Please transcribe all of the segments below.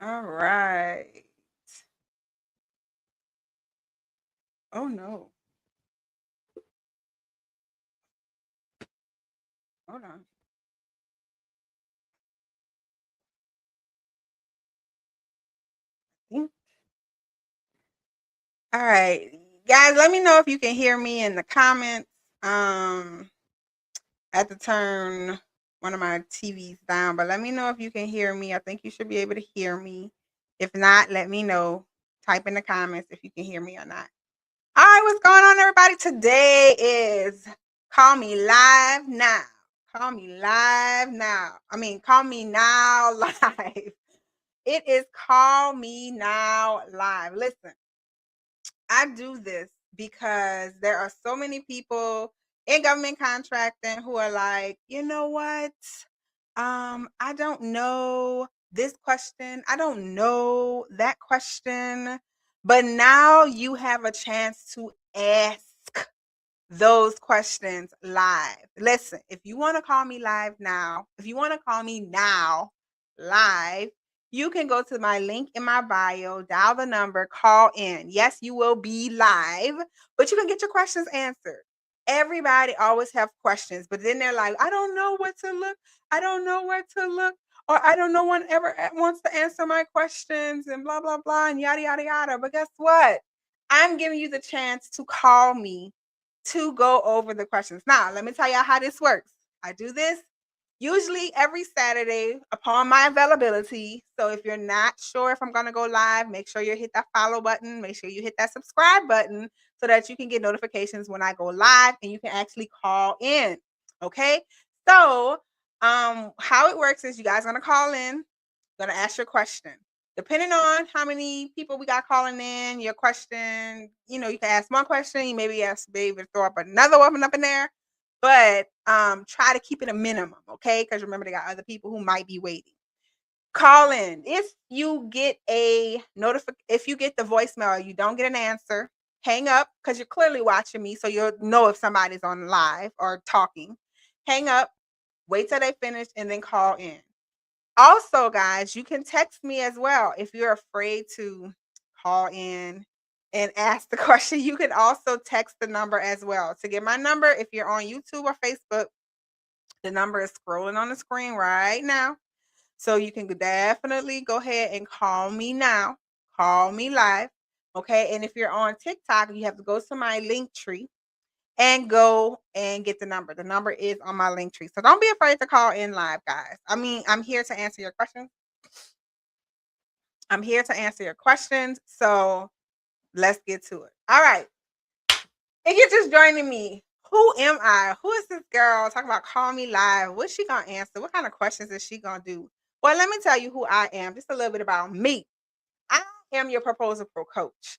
All right. Oh no. Hold on. Think- All right. Guys, let me know if you can hear me in the comments. Um, I had to turn one of my TVs down, but let me know if you can hear me. I think you should be able to hear me. If not, let me know. Type in the comments if you can hear me or not. All right, what's going on, everybody? Today is Call Me Live Now. Call me live now. Call me now live. It is Call Me Now Live. Listen, I do this because there are so many people in government contracting who are like, you know what? I don't know this question. I don't know that question. But now you have a chance to ask those questions live. Listen, if you want to call me live now, if you want to call me now live, you can go to my link in my bio, dial the number, call in. Yes, you will be live, but you can get your questions answered. Everybody always have questions, but then they're like, I don't know what to look. I don't know where to look. Or I don't know one ever wants to answer my questions and blah, blah, blah, and yada, yada, yada. But guess what? I'm giving you the chance to call me to go over the questions. Now, let me tell y'all how this works. I do this usually every Saturday upon my availability. So if you're not sure if I'm going to go live, make sure you hit that follow button. Make sure you hit that subscribe button so that you can get notifications when I go live and you can actually call in. Okay. So, how it works is you guys are going to call in, going to ask your question. Depending on how many people we got calling in, your question, you can ask one question, you maybe ask baby to throw up another one up in there, but try to keep it a minimum, okay? Because remember, they got other people who might be waiting. Call in. If you get if you get the voicemail, you don't get an answer, hang up because you're clearly watching me, so you'll know if somebody's on live or talking. Hang up, wait till they finish, and then call in. Also, guys, you can text me as well if you're afraid to call in and ask the question. You can also text the number as well. To get my number, if you're on YouTube or Facebook, the number is scrolling on the screen right now. So you can definitely go ahead and call me now. Call me live. Okay. And if you're on TikTok, you have to go to my link tree and go and get the number. The number is on my link tree. So don't be afraid to call in live, guys. I'm here to answer your questions. I'm here to answer your questions. So let's get to it. All right. If you're just joining me, who am I? Who is this girl talking about call me live? What's she gonna answer? What kind of questions is she gonna do? Well, let me tell you who I am. Just a little bit about me. I am your proposal pro coach.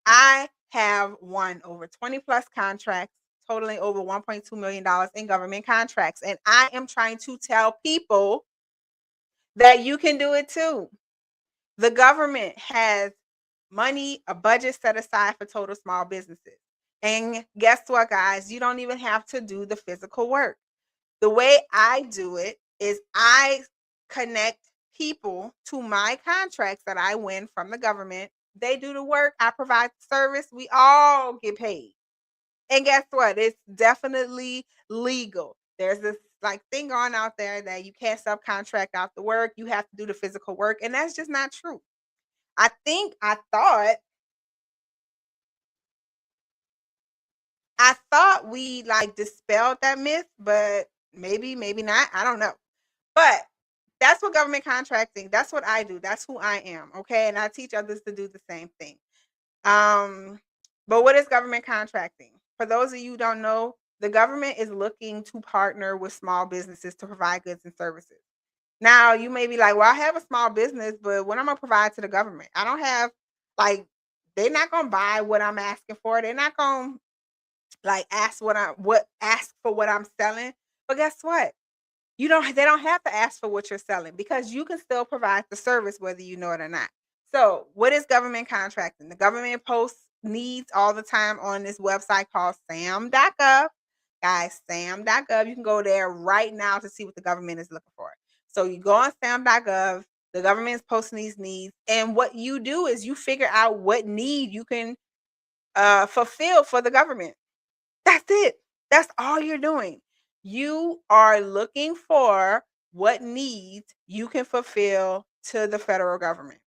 I have won over 20 plus contracts, totaling over $1.2 million in government contracts. And I am trying to tell people that you can do it too. The government has money, a budget set aside for total small businesses. And guess what, guys? You don't even have to do the physical work. The way I do it is I connect people to my contracts that I win from the government. They do the work, I provide the service, we all get paid. And guess what? It's definitely legal. There's this like thing on out there that you can't subcontract out the work, you have to do the physical work, and that's just not true. I thought we like dispelled that myth, but maybe not. I don't know. But that's what government contracting, that's what I do. That's who I am. Okay. And I teach others to do the same thing. Um, but what is government contracting? For those of you who don't know, the government is looking to partner with small businesses to provide goods and services. Now, you may be like, well, I have a small business, but what am I gonna provide to the government? I don't have like they're not gonna buy what I'm asking for. They're not gonna like ask for what I'm selling. But guess what? They don't have to ask for what you're selling because you can still provide the service whether you know it or not. So, what is government contracting? The government posts needs all the time on this website called SAM.gov. Guys, SAM.gov. You can go there right now to see what the government is looking for. So, you go on SAM.gov. The government is posting these needs. And what you do is you figure out what need you can fulfill for the government. That's it. That's all you're doing. You are looking for what needs you can fulfill to the federal government.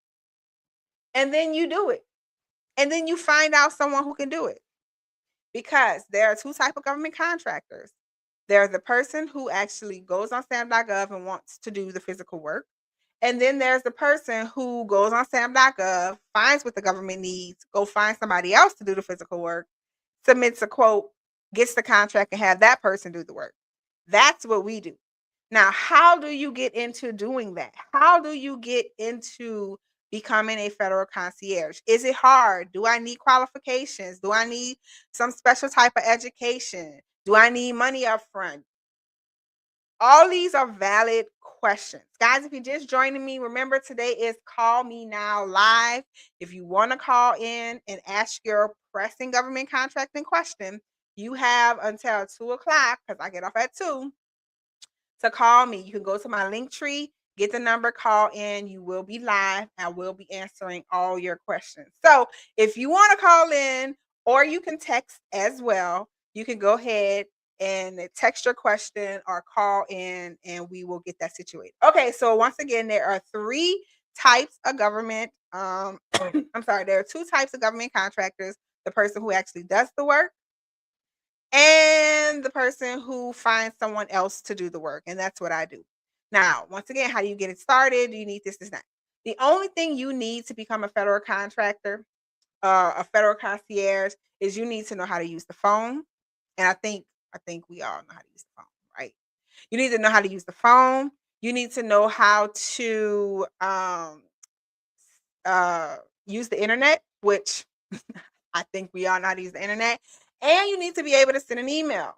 And then you do it. And then you find out someone who can do it. Because there are two types of government contractors. There's the person who actually goes on SAM.gov and wants to do the physical work. And then there's the person who goes on SAM.gov, finds what the government needs, go find somebody else to do the physical work, submits a quote, gets the contract, and have that person do the work. That's what we do. Now, how do you get into doing that? How do you get into becoming a federal concierge? Is it hard? Do I need qualifications? Do I need some special type of education? Do I need money up front? All these are valid questions. Guys, if you're just joining me, remember today is Call Me Now Live. If you want to call in and ask your pressing government contracting question, you have until 2 o'clock, because I get off at 2, to call me. You can go to my link tree, get the number, call in. You will be live. I will be answering all your questions. So if you want to call in, or you can text as well, you can go ahead and text your question or call in, and we will get that situated. Okay, so once again, there are 3 types of government. I'm sorry, there are 2 types of government contractors: the person who actually does the work, and the person who finds someone else to do the work. And that's what I do. Now, once again, how do you get it started? Do you need this, that? The only thing you need to become a federal contractor, a federal concierge, is you need to know how to use the phone. And I think we all know how to use the phone, right? You need to know how to use the phone. You need to know how to use the internet, which I think we all know how to use the internet. And you need to be able to send an email.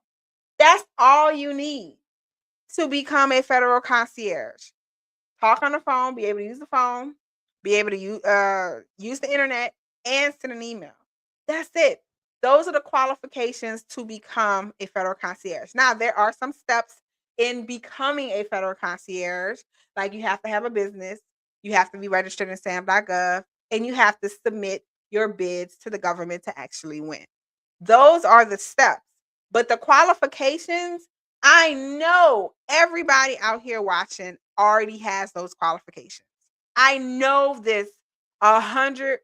That's all you need to become a federal concierge. Talk on the phone, be able to use the phone, be able to use the internet, and send an email. That's it. Those are the qualifications to become a federal concierge. Now, there are some steps in becoming a federal concierge. Like, you have to have a business, you have to be registered in SAM.gov, and you have to submit your bids to the government to actually win. Those are the steps. But the qualifications, I know everybody out here watching already has those qualifications. I know this 100%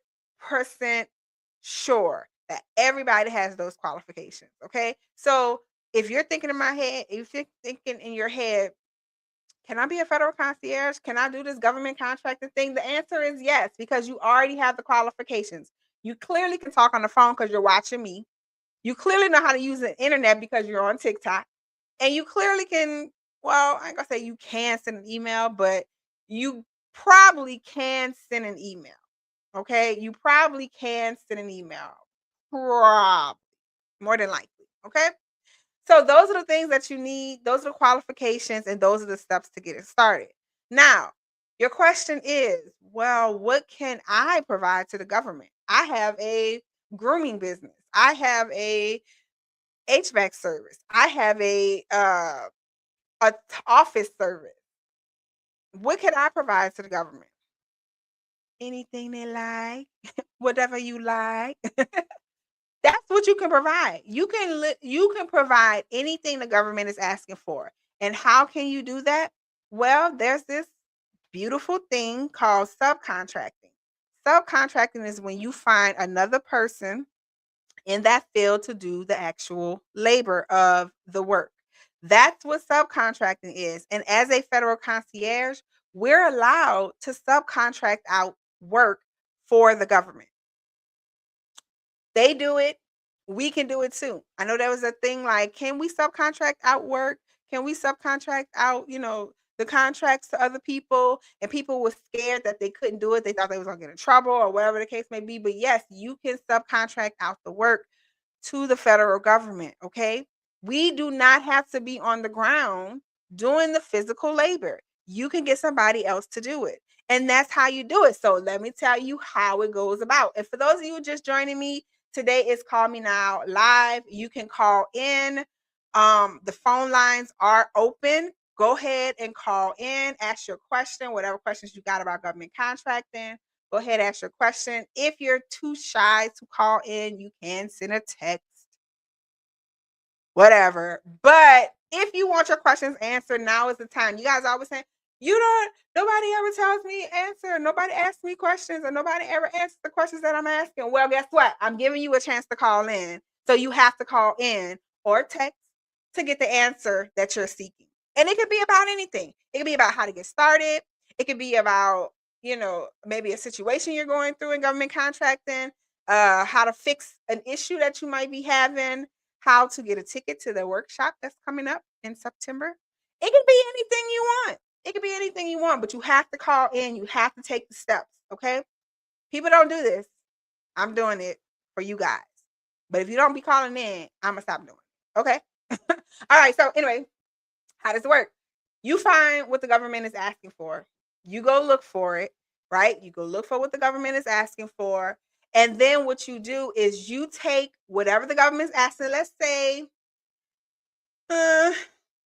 sure that everybody has those qualifications. Okay. So if you're thinking in my head, if you're thinking in your head, can I be a federal concierge? Can I do this government contracting thing? The answer is yes, because you already have the qualifications. You clearly can talk on the phone because you're watching me. You clearly know how to use the internet because you're on TikTok. And you clearly can, well, I ain't gonna say you can send an email, but you probably can send an email. Okay. You probably can send an email. Probably. More than likely. Okay. So those are the things that you need. Those are the qualifications, and those are the steps to get it started. Now, your question is, well, what can I provide to the government? I have a grooming business. I have a HVAC service. I have a office service. What can I provide to the government? Anything they like, whatever you like. That's what you can provide. You can provide anything the government is asking for. And how can you do that? Well, there's this beautiful thing called subcontracting. Subcontracting is when you find another person in that field to do the actual labor of the work. That's what subcontracting is. And as a federal concierge, we're allowed to subcontract out work for the government. They do it, we can do it too. I know there was a thing like, can we subcontract out work? Can we subcontract out, the contracts to other people? And people were scared that they couldn't do it. They thought they was gonna get in trouble or whatever the case may be. But yes, you can subcontract out the work to the federal government. Okay. We do not have to be on the ground doing the physical labor. You can get somebody else to do it. And that's how you do it. So let me tell you how it goes about. And for those of you just joining me, today is Call Me Now Live. You can call in. The phone lines are open. go ahead and call in, ask your question, whatever questions you got about government contracting. Go ahead, ask your question. If you're too shy to call in, you can send a text, whatever. But if you want your questions answered, now is the time. You guys always say, nobody ever tells me answer. Nobody asks me questions, or nobody ever answers the questions that I'm asking. Well, guess what? I'm giving you a chance to call in. So you have to call in or text to get the answer that you're seeking. And it could be about anything. It could be about how to get started. It could be about, maybe a situation you're going through in government contracting, how to fix an issue that you might be having, how to get a ticket to the workshop that's coming up in September. It can be anything you want. It could be anything you want, but you have to call in. You have to take the steps, okay? People don't do this. I'm doing it for you guys. But if you don't be calling in, I'm going to stop doing it, okay? All right, so anyway, how does it work? You find what the government is asking for. You go look for it, right? You go look for what the government is asking for. And then what you do is you take whatever the government's asking. Let's say,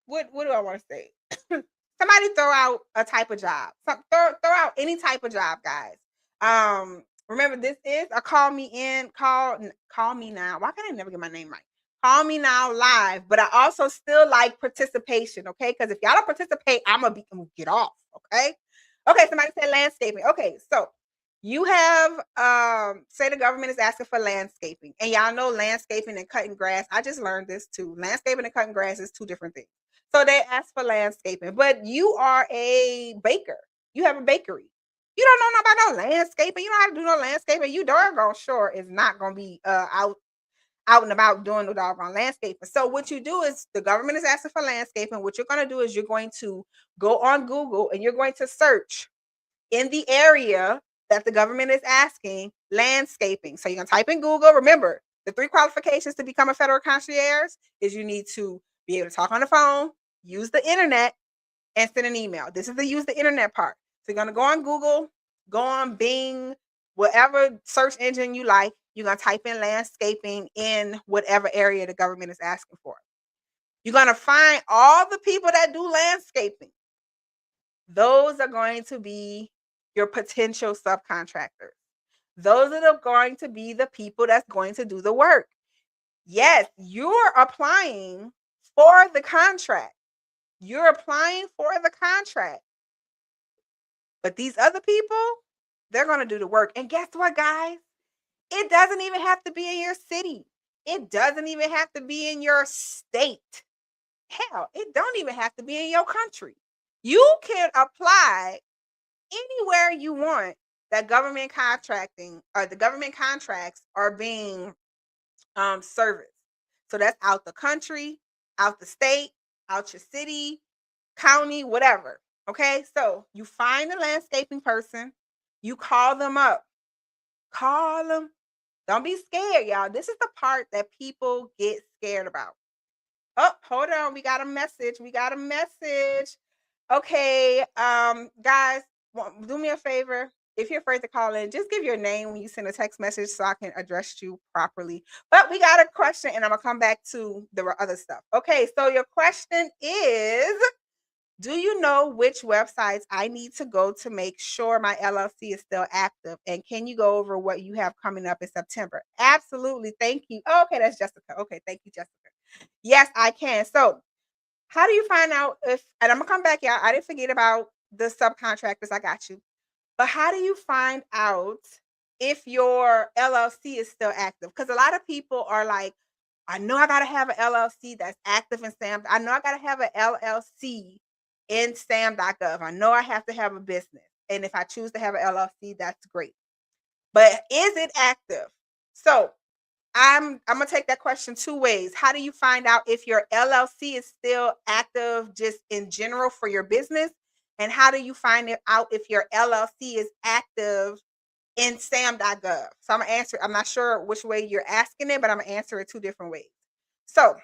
what do I want to say? Somebody throw out a type of job. Throw out any type of job, guys. Remember, this is a call me now. Why can't I never get my name right? Call me now live, but I also still like participation, okay? Because if y'all don't participate, I'm gonna get off, okay? Okay, somebody said landscaping. Okay, so you have say the government is asking for landscaping, and y'all know landscaping and cutting grass. I just learned this too. Landscaping and cutting grass is two different things. So they ask for landscaping, but you are a baker. You have a bakery. You don't know about no landscaping. You don't have to do no landscaping. You doggone sure is not gonna be out and about doing the doggone landscaping. So what you do is the government is asking for landscaping. What you're going to do is you're going to go on Google and you're going to search in the area that the government is asking landscaping. So you're going to type in Google. Remember, the 3 qualifications to become a federal concierge is you need to be able to talk on the phone, use the internet, and send an email. This is the use the internet part. So you're going to go on Google, go on Bing, whatever search engine you like. You're going to type in landscaping in whatever area the government is asking for. You're going to find all the people that do landscaping. Those are going to be your potential subcontractors. Those are going to be the people that's going to do the work. Yes, you're applying for the contract. You're applying for the contract. But these other people, they're going to do the work. And guess what, guys? It doesn't even have to be in your city. It doesn't even have to be in your state. Hell, it don't even have to be in your country. You can apply anywhere you want that government contracting or the government contracts are being serviced. So that's out the country, out the state, out your city, county, whatever. Okay, so you find a landscaping person, you call them up. Call them. Don't be scared, y'all. This is the part that people get scared about. Oh, hold on. We got a message. Okay, guys, do me a favor. If you're afraid to call in, just give your name when you send a text message so I can address you properly. But we got a question, and I'm gonna come back to the other stuff. Okay, so your question is, do you know which websites I need to go to make sure my LLC is still active? And can you go over what you have coming up in September? Absolutely. Thank you. Oh, okay, that's Jessica. Okay, thank you, Jessica. Yes, I can. So how do you find out if, and I'm going to come back, y'all. I didn't forget about the subcontractors. I got you. But how do you find out if your LLC is still active? Because a lot of people are like, I know I got to have an LLC that's active in SAM. I know I got to have an LLC in SAM.gov. I know I have to have a business. And if I choose to have an LLC, that's great. But is it active? So I'm going to take that question 2 ways. How do you find out if your LLC is still active just in general for your business? And how do you find it out if your LLC is active in SAM.gov? So I'm going to answer. I'm not sure which way you're asking it, but I'm going to answer it 2 different ways. So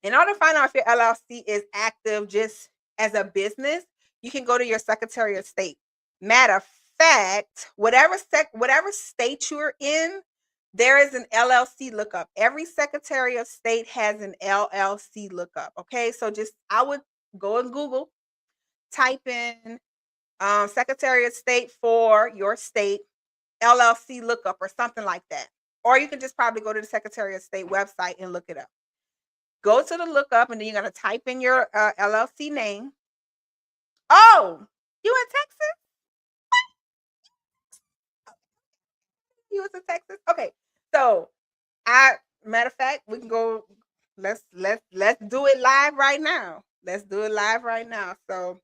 in order to find out if your LLC is active just as a business, you can go to your Secretary of State. Matter of fact, whatever state you're in, there is an LLC lookup. Every Secretary of State has an LLC lookup. Okay, so I would go in Google, type in Secretary of State for your state, LLC lookup or something like that. Or you can just probably go to the Secretary of State website and look it up. Go to the lookup and then you're going to type in your LLC name. Oh, you in Texas? You was in Texas? Okay. So matter of fact, we can go, let's do it live right now. Let's do it live right now. So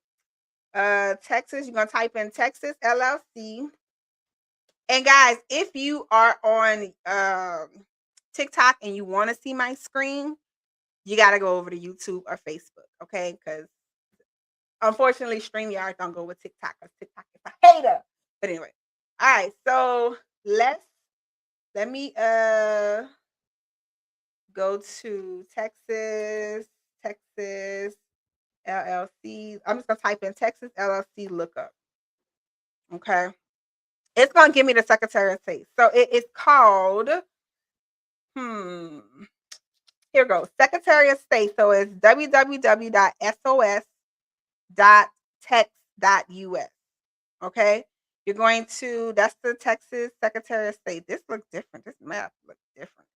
Texas, you're gonna type in Texas LLC. And guys, if you are on TikTok and you want to see my screen, you got to go over to YouTube or Facebook, okay? Because unfortunately, StreamYard don't go with TikTok because TikTok is a hater. But anyway, all right. So let me go to Texas LLC. I'm just gonna type in Texas LLC lookup. Okay. It's gonna give me the Secretary of State. So it's called here goes Secretary of State. So it's www.sos.tex.us. Okay. You're going to, that's the Texas Secretary of State. This looks different. This map looks different.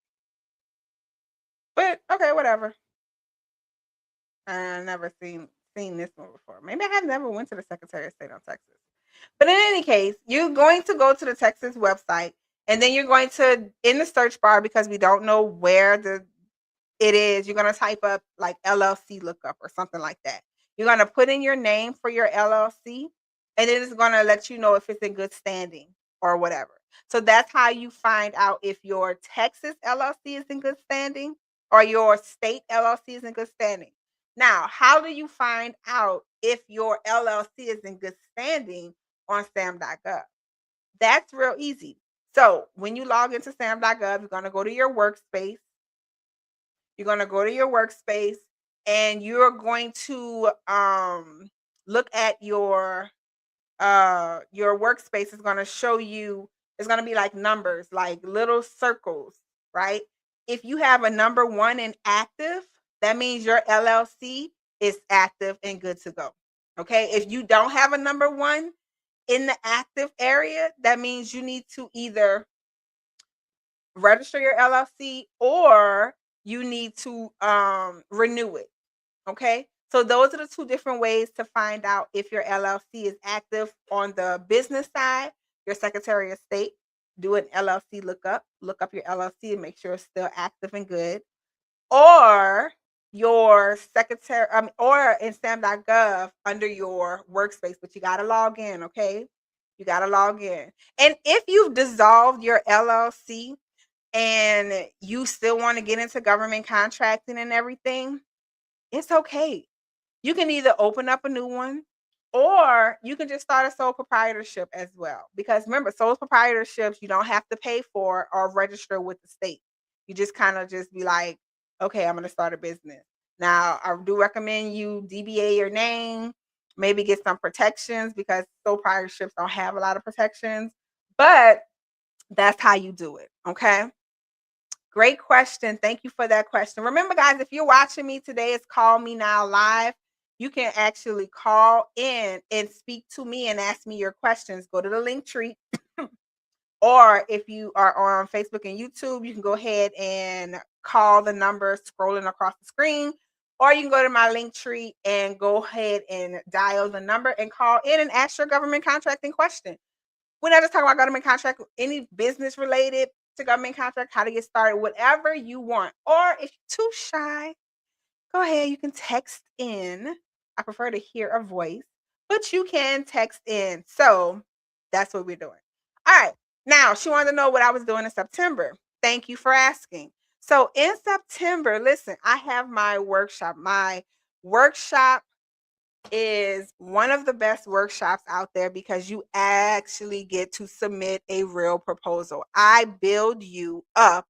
But okay, whatever. I never seen this one before. Maybe I have never went to the Secretary of State on Texas. But in any case, you're going to go to the Texas website and then you're going to, in the search bar, because we don't know where it is, you're going to type up like LLC lookup or something like that. You're going to put in your name for your LLC and then it's going to let you know if it's in good standing or whatever. So that's how you find out if your Texas LLC is in good standing or your state LLC is in good standing. Now, how do you find out if your LLC is in good standing on SAM.gov? That's real easy. So when you log into SAM.gov, you're going to go to your workspace. You're going to go to your workspace and you're going to look at your workspace. Is going to show you, it's going to be like numbers, like little circles, right? If you have a number 1 in active, that means your LLC is active and good to go. Okay. If you don't have a number 1 in the active area, that means you need to either register your LLC or you need to renew it. Okay. So those are the 2 different ways to find out if your LLC is active. On the business side, your Secretary of State, do an LLC lookup, look up your LLC and make sure it's still active and good. Or your secretary, or in SAM.gov under your workspace, but you got to log in. Okay. You got to log in. And if you've dissolved your LLC and you still want to get into government contracting and everything, it's okay. You can either open up a new one or you can just start a sole proprietorship as well. Because remember, sole proprietorships, you don't have to pay for or register with the state. You just kind of just be like, okay, I'm going to start a business. Now, I do recommend you DBA your name, maybe get some protections because sole proprietorships don't have a lot of protections, but that's how you do it. Okay. Great question. Thank you for that question. Remember, guys, if you're watching me today, it's Call Me Now Live. You can actually call in and speak to me and ask me your questions. Go to the link tree. Or if you are on Facebook and YouTube, you can go ahead and call the number scrolling across the screen. Or you can go to my link tree and go ahead and dial the number and call in and ask your government contracting question. We're not just talking about government contract, any business related to government contract, how to get started, whatever you want. Or if you're too shy, go ahead, you can text in. I prefer to hear a voice, but you can text in. So that's what we're doing. All right. Now, she wanted to know what I was doing in September. Thank you for asking. So in September, listen, I have my workshop. My workshop is one of the best workshops out there because you actually get to submit a real proposal. I build you up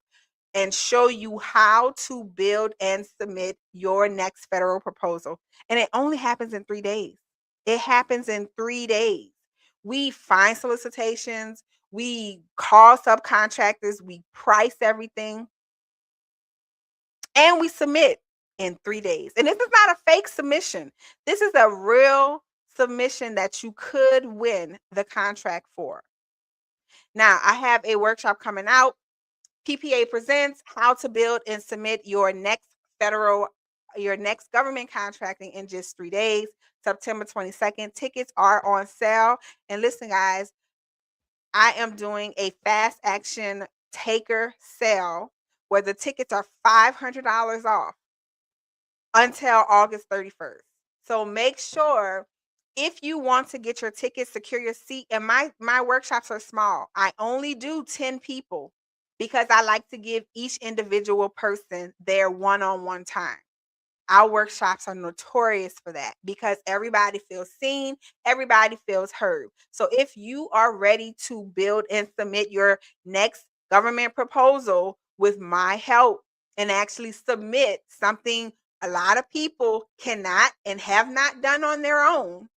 and show you how to build and submit your next federal proposal. And it only happens in 3 days. It happens in 3 days. We find solicitations, we call subcontractors, we price everything, and we submit. in 3 days. And this is not a fake submission. This is a real submission that you could win the contract for. Now, I have a workshop coming out. PPA Presents how to build and submit your next government contracting in just 3 days, September 22nd. Tickets are on sale. And listen, guys, I am doing a fast action taker sale where the tickets are $500 off until August 31st. So make sure if you want to get your tickets, secure your seat. And my workshops are small. I only do 10 people because I like to give each individual person their one-on-one time. Our workshops are notorious for that because everybody feels seen, everybody feels heard. So if you are ready to build and submit your next government proposal with my help and actually submit something a lot of people cannot and have not done on their own,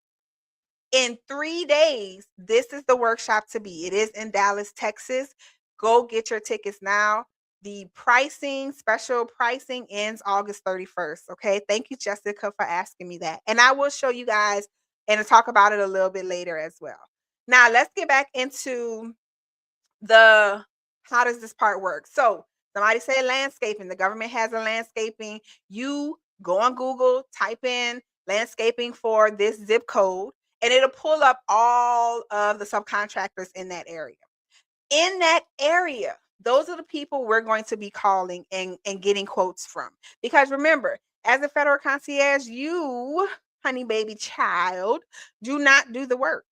in 3 days, this is the workshop to be. It is in Dallas, Texas. Go get your tickets now. The special pricing ends August 31st. Okay. Thank you, Jessica, for asking me that. And I will show you guys and talk about it a little bit later as well. Now, let's get back into how does this part work? So, somebody said landscaping. The government has a landscaping. You go on Google, type in landscaping for this zip code, and it'll pull up all of the subcontractors in that area. In that area, those are the people we're going to be calling and getting quotes from. Because remember, as a federal concierge, you, honey baby child, do not do the work.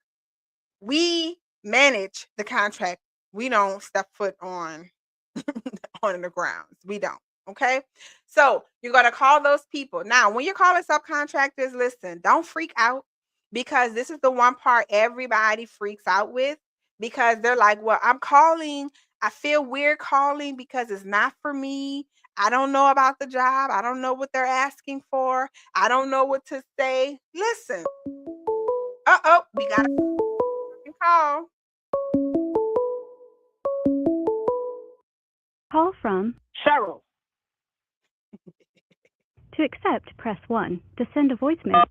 We manage the contract. We don't step foot on the grounds. We don't. Okay. So you're going to call those people. Now, when you're calling subcontractors, listen, don't freak out because this is the one part everybody freaks out with because they're like, well, I'm calling. I feel weird calling because it's not for me. I don't know about the job. I don't know what they're asking for. I don't know what to say. Listen. We got a call. Call from Cheryl. To accept, press 1. To send a voicemail.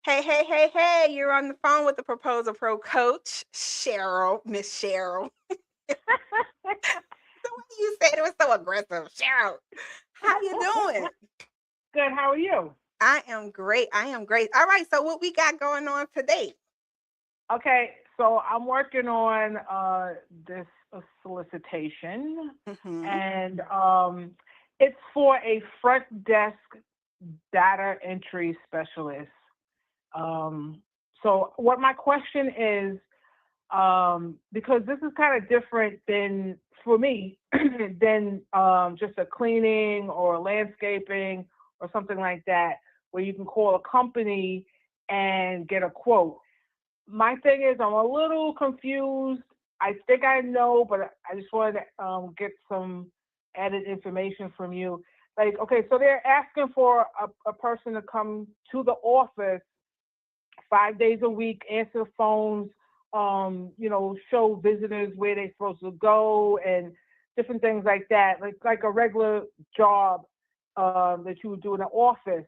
Hey, you're on the phone with the Proposal Pro coach, Cheryl, Miss Cheryl. The way you said it was so aggressive. Cheryl, how you doing? Good, how are you? I am great. All right, so what we got going on today? Okay, so I'm working on this solicitation, and it's for a front desk data entry specialist. So what my question is, because this is kind of different than, for me, than just a cleaning or landscaping or something like that, where you can call a company and get a quote. My thing is, I'm a little confused. I think I know, but I just wanted to get some added information from you. Like, okay, so they're asking for a person to come to the office 5 days a week, answer the phones, show visitors where they're supposed to go and different things like that, like a regular job that you would do in an office.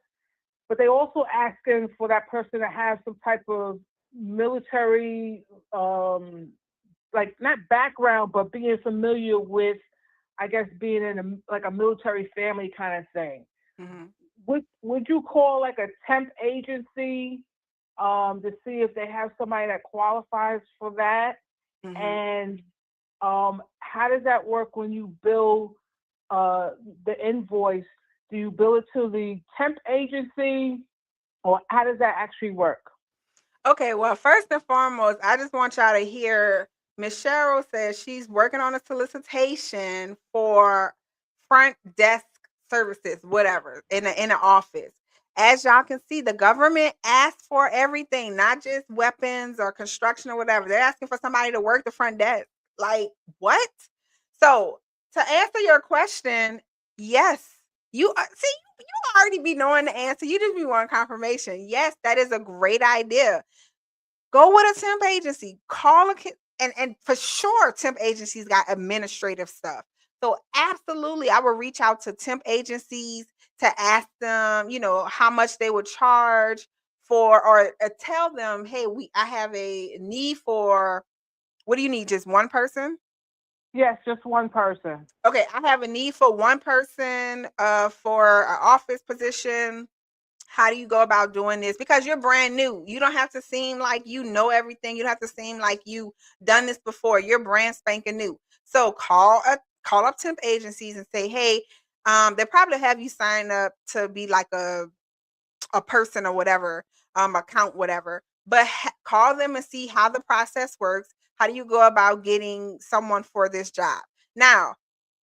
But they also asking for that person to have some type of military, not background, but being familiar with, I guess, being in a military family kind of thing. Would you call like a temp agency to see if they have somebody that qualifies for that? And how does that work when you bill the invoice? Do you bill it to the temp agency, or how does that actually work? Okay, well, first and foremost, I just want y'all to hear Miss Cheryl says she's working on a solicitation for front desk services, whatever, in the office. As y'all can see, the government asks for everything, not just weapons or construction or whatever. They're asking for somebody to work the front desk. Like, what? So, to answer your question, yes. You already be knowing the answer. You just be wanting confirmation. Yes, that is a great idea. Go with a temp agency. Call and for sure, temp agencies got administrative stuff. So absolutely, I would reach out to temp agencies to ask them, how much they would charge for, or tell them, hey, I have a need for, what do you need? Just one person? Yes, just one person. Okay, I have a need for one person for an office position. How do you go about doing this? Because you're brand new. You don't have to seem like you know everything. You don't have to seem like you done this before. You're brand spanking new. So call up temp agencies and say, hey, they probably have you sign up to be like a person or whatever, account, whatever. But call them and see how the process works. How do you go about getting someone for this job? Now,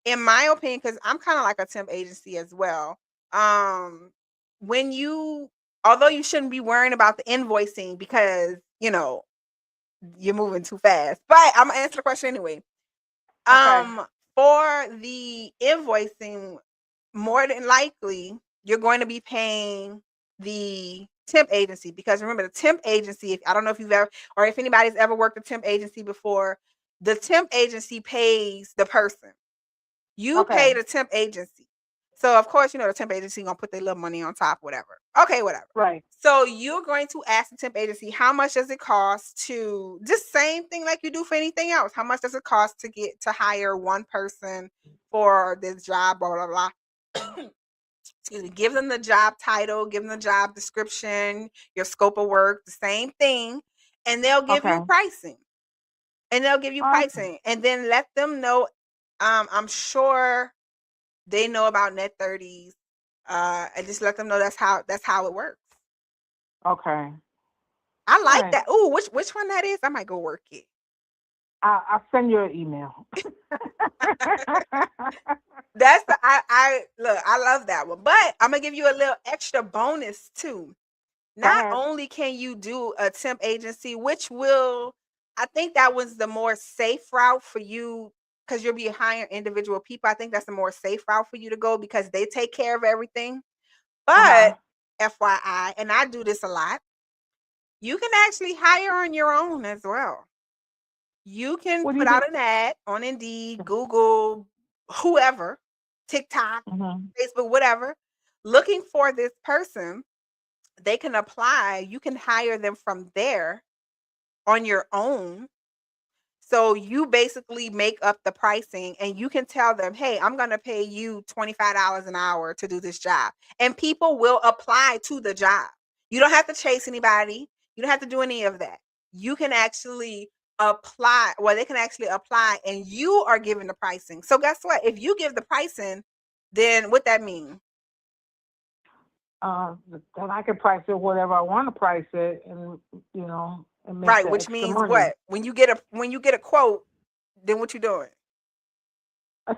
in my opinion, because I'm kind of like a temp agency as well. When although you shouldn't be worrying about the invoicing because you're moving too fast, but I'm gonna answer the question anyway. Okay. For the invoicing, more than likely you're going to be paying the temp agency, because remember, the temp agency, if I don't know if you've ever, or if anybody's ever worked a temp agency before, the temp agency pays the person. You Okay. pay the temp agency. So of course, the temp agency gonna put their little money on top, whatever. Okay, whatever. Right. So you're going to ask the temp agency, how much does it cost to, just same thing like you do for anything else. How much does it cost to hire one person for this job, blah, blah, blah. Excuse me. Give them the job title, give them the job description, your scope of work, the same thing, and they'll give Okay. you pricing. Awesome. And then let them know. I'm sure they know about net 30s, and just let them know that's how it works. Okay. I like Right. that. Ooh, which one that is? I might go work it. I'll send you an email. That's I look, I love that one. But I'm gonna give you a little extra bonus too. Go Not ahead. only can you do a temp agency, I think that was the more safe route for you, because you'll be hiring individual people. I think that's the more safe route for you to go, because they take care of everything. Uh-huh. But FYI, and I do this a lot, you can actually hire on your own as well. You can What do you put do? out an ad on Indeed, Google, whoever, TikTok, Mm-hmm. Facebook, whatever, looking for this person. They can apply. You can hire them from there on your own. So you basically make up the pricing, and you can tell them, hey, I'm going to pay you $25 an hour to do this job. And people will apply to the job. You don't have to chase anybody. You don't have to do any of that. You can actually apply. Well, they can actually apply, and you are giving the pricing. So guess what? If you give the pricing, then what that mean? Then I can price it whatever I want to price it, and and make Right, the which extra means money. what? When you get a quote, then what you doing?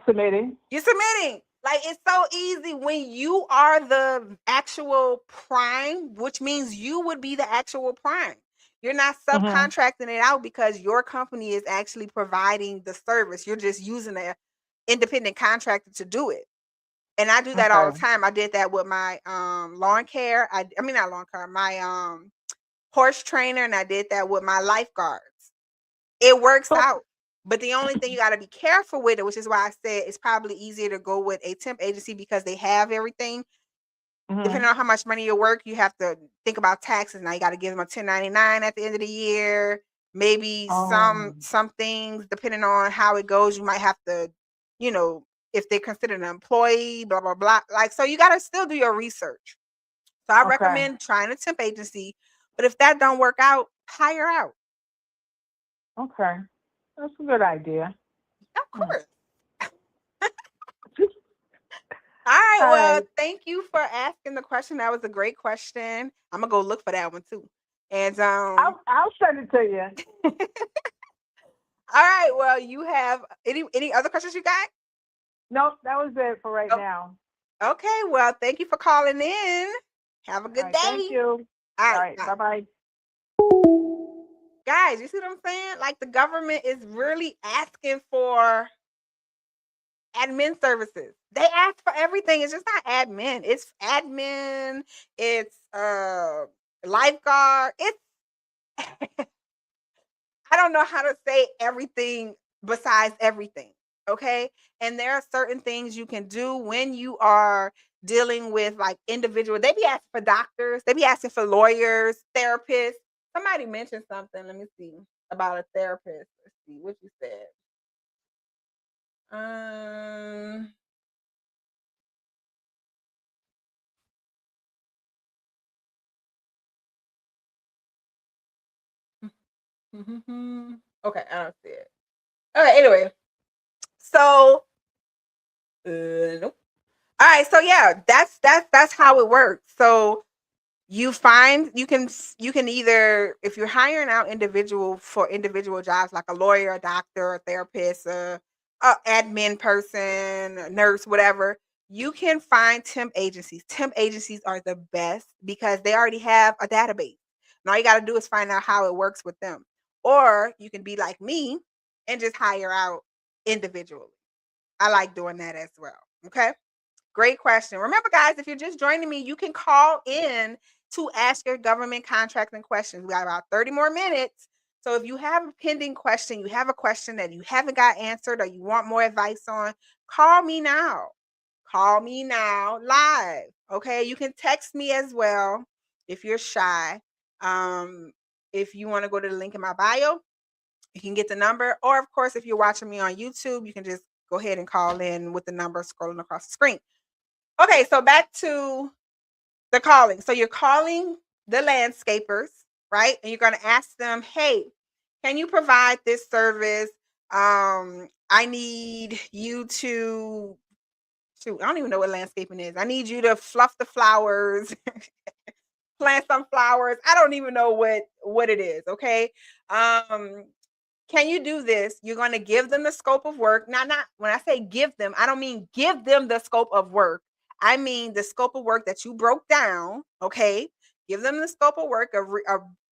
Submitting. You're submitting. Like, it's so easy when you are the actual prime, which means you would be the actual prime. You're not Mm-hmm. subcontracting it out because your company is actually providing the service. You're just using an independent contractor to do it. And I do that all the Okay. time. I did that with my lawn care. I mean, not lawn care, my horse trainer, and I did that with my lifeguards. It works So. out. But the only thing you got to be careful with it, which is why I said it's probably easier to go with a temp agency, because they have everything. Mm-hmm. Depending on how much money you work, you have to think about taxes. Now you got to give them a 1099 at the end of the year. Maybe Oh. some things, depending on how it goes, you might have to, if they're considered an employee, blah blah blah. Like, so you got to still do your research. So I Okay. recommend trying a temp agency. But if that don't work out, hire out. Okay. That's a good idea. Of Hmm. course. All right. All Well, right. thank you for asking the question. That was a great question. I'm gonna go look for that one too. And I'll send it to you. all right. Well, you have any other questions you got? Nope, that was it for right Oh, now. okay. Well, thank you for calling in. Have a All good right. Thank day. you. All All right. right. Bye. Bye bye. Guys, you see what I'm saying? Like, the government is really asking for admin services. They ask for everything. It's just not admin. It's admin. It's lifeguard. It's I don't know how to say everything besides everything. Okay. And there are certain things you can do when you are dealing with like individual. They be asking for doctors, they be asking for lawyers, therapists. Somebody mentioned something. Let me see about a therapist. Let's see what you said. Um, okay, I don't see it. Okay, anyway. So nope. All right, so yeah, that's how it works. So you find you can either, if you're hiring out individual for individual jobs like a lawyer, a doctor, a therapist, a admin person, a nurse, whatever, you can find temp agencies. Temp agencies are the best because they already have a database. And all you got to do is find out how it works with them. Or you can be like me and just hire out individually. I like doing that as well. Okay. Great question. Remember, guys, if you're just joining me, you can call in to ask your government contracting questions. We got about 30 more minutes. So if you have a pending question, you have a question that you haven't got answered or you want more advice on, call me now. Call me now live. Okay. You can text me as well if you're shy. If you want to go to the link in my bio, you can get the number. Or, of course, if you're watching me on YouTube, you can just go ahead and call in with the number scrolling across the screen. Okay, so back to the calling. So you're calling the landscapers, right? And you're going to ask them, "Hey, can you provide this service? I need you to shoot, I don't even know what landscaping is. I need you to fluff the flowers, plant some flowers. I don't even know what it is, okay? Um can you do this? You're going to give them the scope of work. Now, not when I say give them, I don't mean give them the scope of work. I mean the scope of work that you broke down. Okay. Give them the scope of work,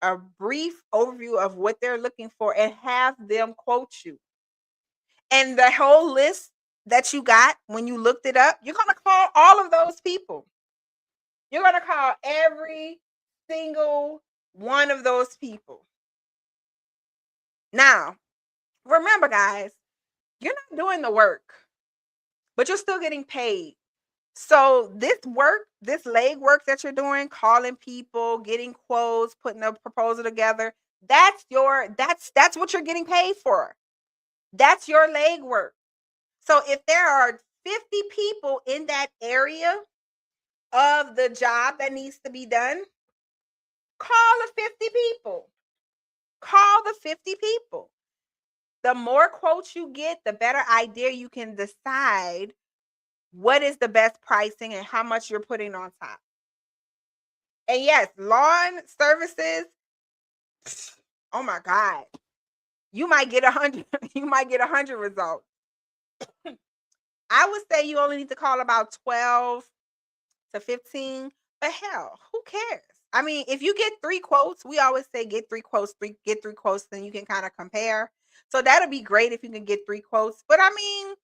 a brief overview of what they're looking for, and have them quote you. And the whole list that you got when you looked it up, you're going to call all of those people. You're going to call every single one of those people. Now, remember, guys, you're not doing the work, but you're still getting paid. So this work, this leg work that you're doing, calling people, getting quotes, putting a proposal together, that's what you're getting paid for. That's your leg work. So if there are 50 people in that area of the job that needs to be done, call the 50 people. Call the 50 people. The more quotes you get, the better idea you can decide what is the best pricing and how much you're putting on top. And yes, lawn services, oh my God, you might get 100, you might get 100 results. I would say you only need to call about 12 to 15, but hell, who cares? I mean, if you get 3 quotes, we always say get 3 quotes, get 3 quotes, then you can kind of compare. So that'll be great if you can get 3 quotes. But I mean,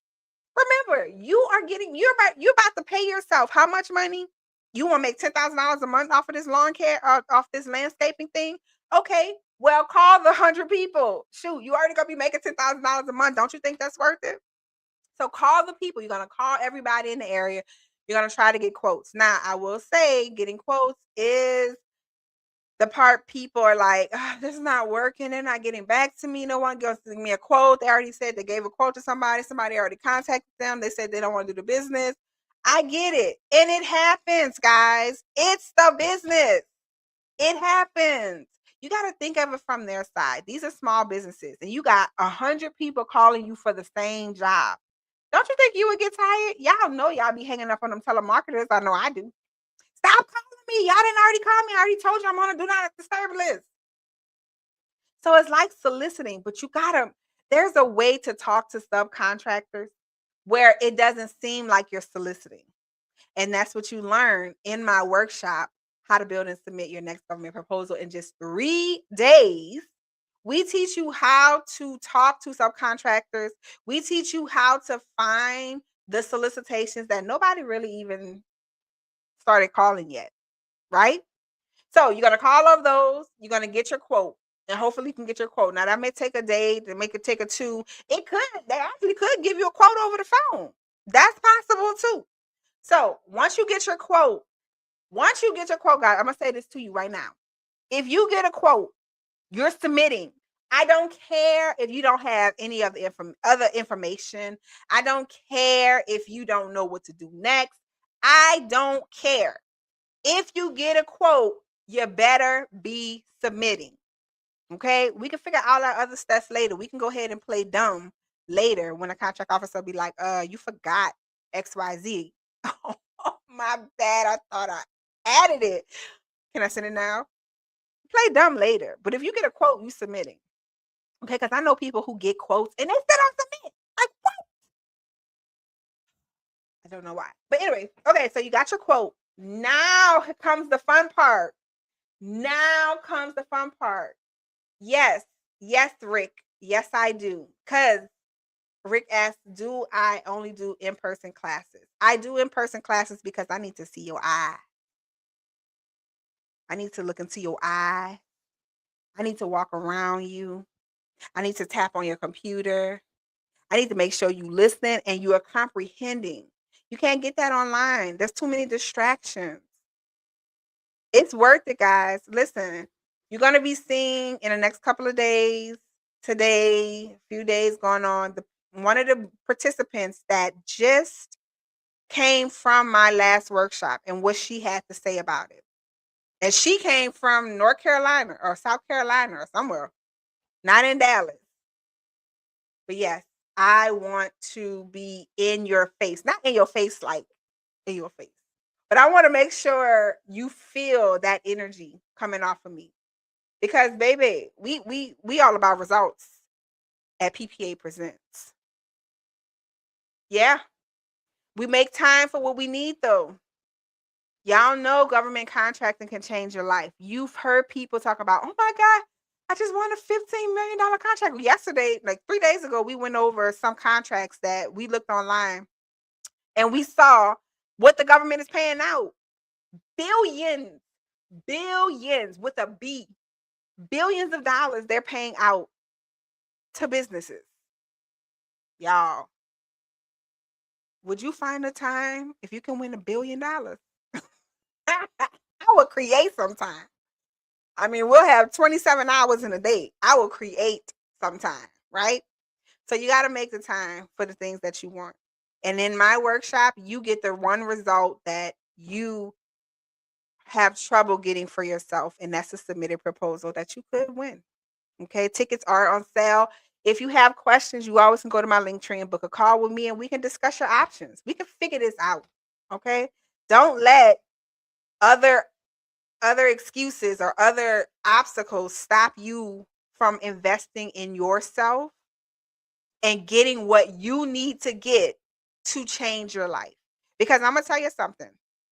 remember, you're about to pay yourself how much money? You want to make $10,000 a month off of this lawn care, off this landscaping thing? Okay, well, call the 100 people. Shoot, you already gonna be making $10,000 a month. Don't you think that's worth it? So call the people. You're gonna call everybody in the area. You're gonna try to get quotes. Now, I will say, getting quotes is the part people are like, this is not working. They're not getting back to me. No one gives me a quote. They already said they gave a quote to somebody. Somebody already contacted them. They said they don't want to do the business. I get it. And it happens, guys. It's the business. It happens. You got to think of it from their side. These are small businesses, and you got 100 people calling you for the same job. Don't you think you would get tired? Y'all know y'all be hanging up on them telemarketers. I know I do. Stop calling me. Y'all didn't already call me. I already told you I'm on a do not disturb list. So it's like soliciting, but there's a way to talk to subcontractors where it doesn't seem like you're soliciting. And that's what you learn in my workshop, How to Build and Submit Your Next Government Proposal in Just 3 days. We teach you how to talk to subcontractors. We teach you how to find the solicitations that nobody really even started calling yet, right? So you're going to call all of those. You're going to get your quote. and hopefully you can get your quote. Now that may take a day, to make it take a 2. They actually could give you a quote over the phone. That's possible too. So once you get your quote, guys, I'm gonna say this to you right now. If you get a quote, you're submitting. I don't care if you don't have any other information. I don't care if you don't know what to do next. I don't care. If you get a quote, you better be submitting. Okay? We can figure all our other stuff later. We can go ahead and play dumb later when a contract officer be like, you forgot XYZ. Oh, my bad. I thought I added it. Can I send it now? Play dumb later. But if you get a quote, you submitting. Okay? Because I know people who get quotes and they still don't submit. Like, what? I don't know why. But anyway, okay, so you got your quote. Now comes the fun part. Yes, Rick. Yes, I do. Because Rick asked, do I only do in-person classes? I do in-person classes because I need to see your eye. I need to look into your eye. I need to walk around you. I need to tap on your computer. I need to make sure you listen and you are comprehending. You can't get that online. There's too many distractions. It's worth it, guys. Listen, you're going to be seeing in the next couple of days, today, a few days going on, one of the participants that just came from my last workshop and what she had to say about it. And she came from North Carolina or South Carolina or somewhere, not in Dallas. But yes, I want to be in your face, not in your face, like in your face. But I want to make sure you feel that energy coming off of me. Because baby, we all about results at PPA Presents. Yeah. We make time for what we need though. Y'all know government contracting can change your life. You've heard people talk about, oh my God, I just won a $15 million contract. Yesterday, like 3 days ago, we went over some contracts that we looked online and we saw what the government is paying out. Billions with a B. Billions of dollars they're paying out to businesses. Y'all, would you find a time if you can win $1 billion? I will create some time. I mean, we'll have 27 hours in a day. I will create some time, right? So you got to make the time for the things that you want. And in my workshop, you get the one result that you have trouble getting for yourself, and that's a submitted proposal that you could win. Okay, tickets are on sale. If you have questions, you always can go to my link tree and book a call with me, and we can discuss your options. We can figure this out. Okay, don't let other excuses or other obstacles stop you from investing in yourself and getting what you need to get to change your life. Because I'm gonna tell you something,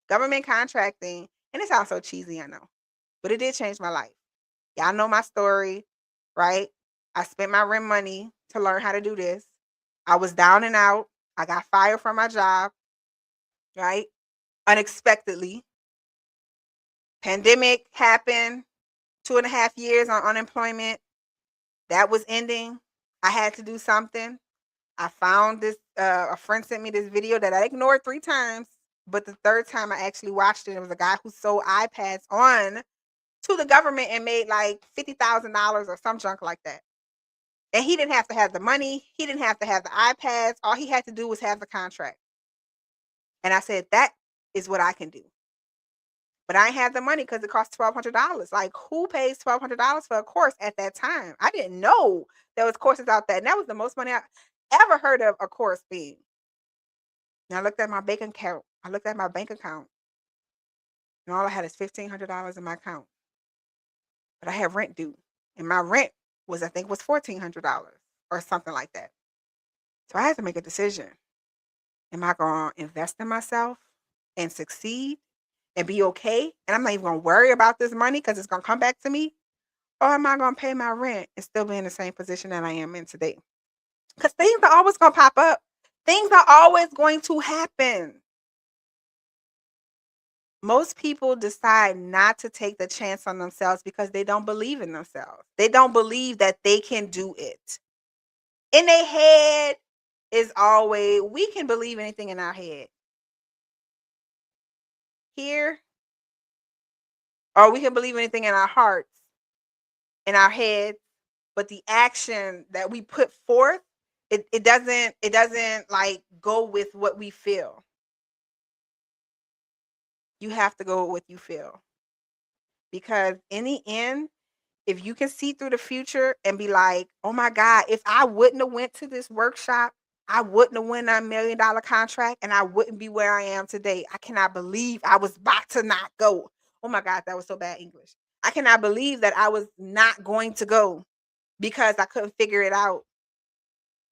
government contracting, and it sounds so cheesy, I know, but it did change my life. Y'all know my story, right? I spent my rent money to learn how to do this. I was down and out. I got fired from my job, right? Unexpectedly. Pandemic happened, 2.5 years on unemployment. That was ending. I had to do something. I found this, a friend sent me this video that I ignored 3 times, but the 3rd time I actually watched it, it was a guy who sold iPads on to the government and made like $50,000 or some junk like that. And he didn't have to have the money. He didn't have to have the iPads. All he had to do was have the contract. And I said, that is what I can do. But I ain't have the money because it cost $1,200. Like, who pays $1,200 for a course at that time? I didn't know there was courses out there. And that was the most money I ever heard of a course being. And I looked at my bank account. And all I had is $1,500 in my account. But I had rent due. And my rent was, I think, was $1,400 or something like that. So I had to make a decision. Am I going to invest in myself and succeed and be okay? And I'm not even going to worry about this money because it's going to come back to me? Or am I going to pay my rent and still be in the same position that I am in today? Because things are always going to pop up. Things are always going to happen. Most people decide not to take the chance on themselves because they don't believe in themselves. They don't believe that they can do it. In their head is always, we can believe anything in our head. Here, or we can believe anything in our hearts, in our heads, but the action that we put forth, it doesn't like go with what we feel. You have to go with what you feel. Because in the end, if you can see through the future and be like, oh my God, if I wouldn't have went to this workshop, I wouldn't have won that $1 million contract and I wouldn't be where I am today. I cannot believe I was about to not go. Oh my God, that was so bad English. I cannot believe that I was not going to go because I couldn't figure it out.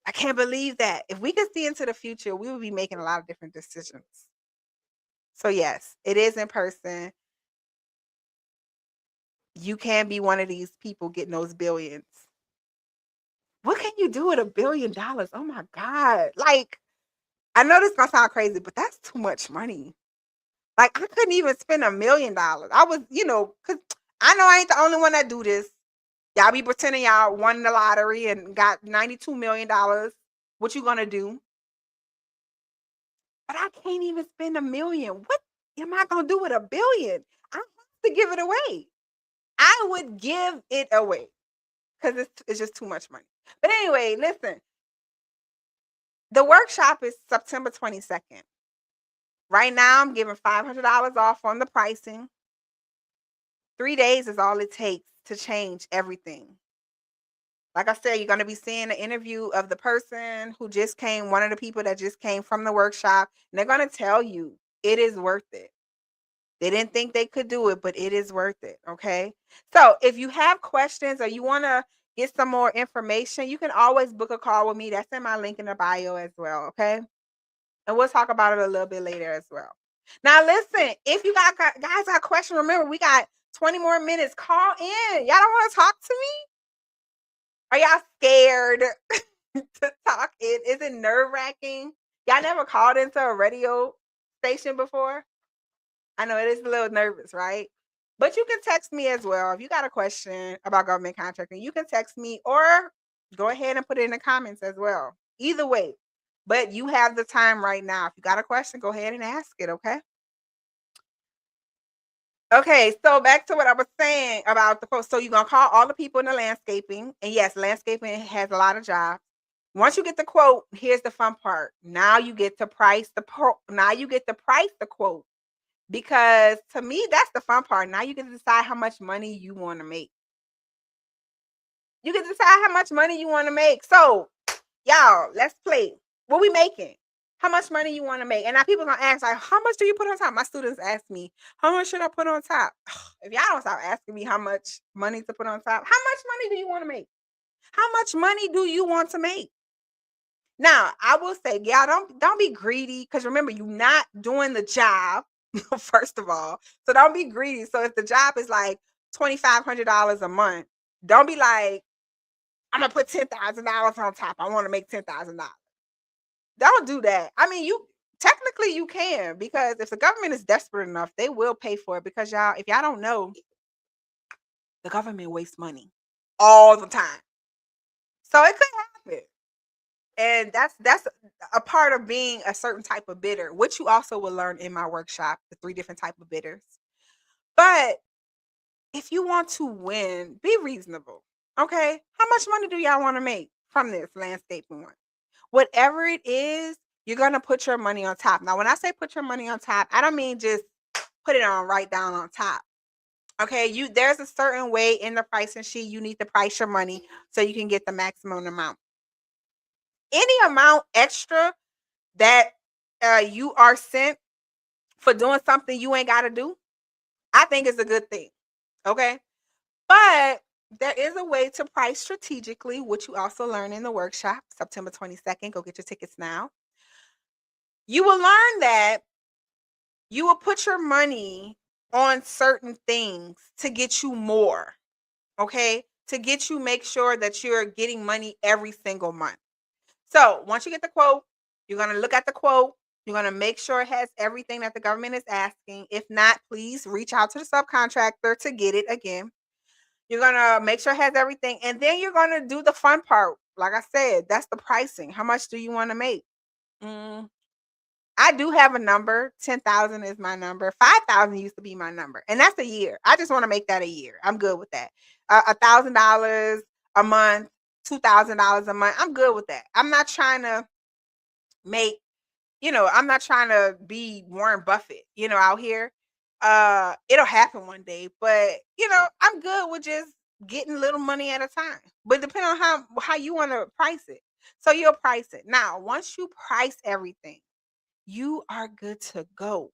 I can't believe that. If we could see into the future, we would be making a lot of different decisions. So yes, it is in person. You can be one of these people getting those billions. What can you do with $1 billion? Oh my God. Like, I know this gonna sound crazy, but that's too much money. Like, I couldn't even spend $1 million. I was, because I know I ain't the only one that do this. Y'all be pretending y'all won the lottery and got $92 million. What you gonna do? But I can't even spend $1 million. What am I gonna do with $1 billion? I have to give it away. I would give it away because it's just too much money. But anyway, listen. The workshop is September 22nd. Right now, I'm giving $500 off on the pricing. 3 days is all it takes to change everything. Like I said, you're going to be seeing an interview of the person who just came, one of the people that just came from the workshop, and they're going to tell you it is worth it. They didn't think they could do it, but it is worth it, okay? So if you have questions or you want to get some more information, you can always book a call with me. That's in my link in the bio as well, okay? And we'll talk about it a little bit later as well. Now, listen, if you guys got a question, remember, we got 20 more minutes. Call in. Y'all don't want to talk to me? Are y'all scared to talk in? Is it nerve-wracking? Y'all never called into a radio station before? I know it is a little nervous, right? But you can text me as well. If you got a question about government contracting, you can text me or go ahead and put it in the comments as well. Either way. But you have the time right now. If you got a question, go ahead and ask it, okay? Okay, so back to what I was saying about the quote. So you're going to call all the people in the landscaping. And yes, landscaping has a lot of jobs. Once you get the quote, here's the fun part. Now you get to price the quote. Because to me, that's the fun part. Now you can decide how much money you want to make. You can decide how much money you want to make. So, y'all, let's play. What we making? How much money you want to make? And now people gonna ask, like, how much do you put on top? My students ask me, how much should I put on top? If y'all don't stop asking me how much money to put on top, how much money do you want to make? How much money do you want to make? Now, I will say, y'all, don't be greedy, because remember, you're not doing the job. First of all, so don't be greedy. So if the job is like $2,500 a month, don't be like, I'm gonna put $10,000 on top. I want to make $10,000. Don't do that. I mean, you technically you can, because if the government is desperate enough, they will pay for it. Because y'all, if y'all don't know, the government wastes money all the time, so it could happen. And that's a part of being a certain type of bidder, which you also will learn in my workshop, the 3 different type of bidders. But if you want to win, be reasonable. Okay? How much money do y'all want to make from this landscaping one? Whatever it is, you're going to put your money on top. Now, when I say put your money on top, I don't mean just put it on right down on top. Okay? There's a certain way in the pricing sheet you need to price your money so you can get the maximum amount. Any amount extra that you are sent for doing something you ain't got to do, I think is a good thing. Okay? But there is a way to price strategically, which you also learn in the workshop, September 22nd. Go get your tickets now. You will learn that you will put your money on certain things to get you more. Okay? To get you, make sure that you're getting money every single month. So once you get the quote, you're going to look at the quote. You're going to make sure it has everything that the government is asking. If not, please reach out to the subcontractor to get it again. You're going to make sure it has everything. And then you're going to do the fun part. Like I said, that's the pricing. How much do you want to make? I do have a number. 10,000 is my number. 5,000 used to be my number. And that's a year. I just want to make that a year. I'm good with that. $1,000 a month, $2,000 a month. I'm good with that. I'm not trying to make, I'm not trying to be Warren Buffett, out here. It'll happen one day, but I'm good with just getting little money at a time. But depending on how you want to price it. So you'll price it. Now, once you price everything, you are good to go.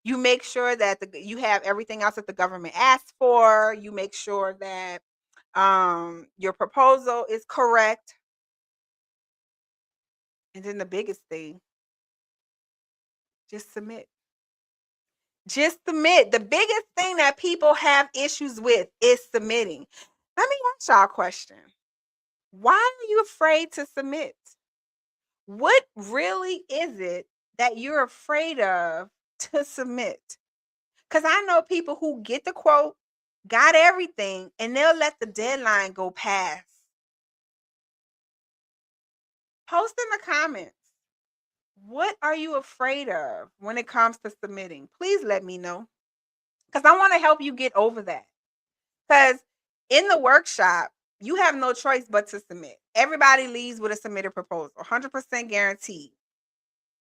You make sure that you have everything else that the government asks for. You make sure that your proposal is correct. And then the biggest thing, just submit. Just submit. The biggest thing that people have issues with is submitting. Let me ask y'all a question. Why are you afraid to submit? What really is it that you're afraid of to submit? Because I know people who get the quote, got everything, and they'll let the deadline go past. Post in the comments. What are you afraid of when it comes to submitting? Please let me know. Because I want to help you get over that. Because in the workshop, you have no choice but to submit. Everybody leaves with a submitted proposal, 100% guaranteed.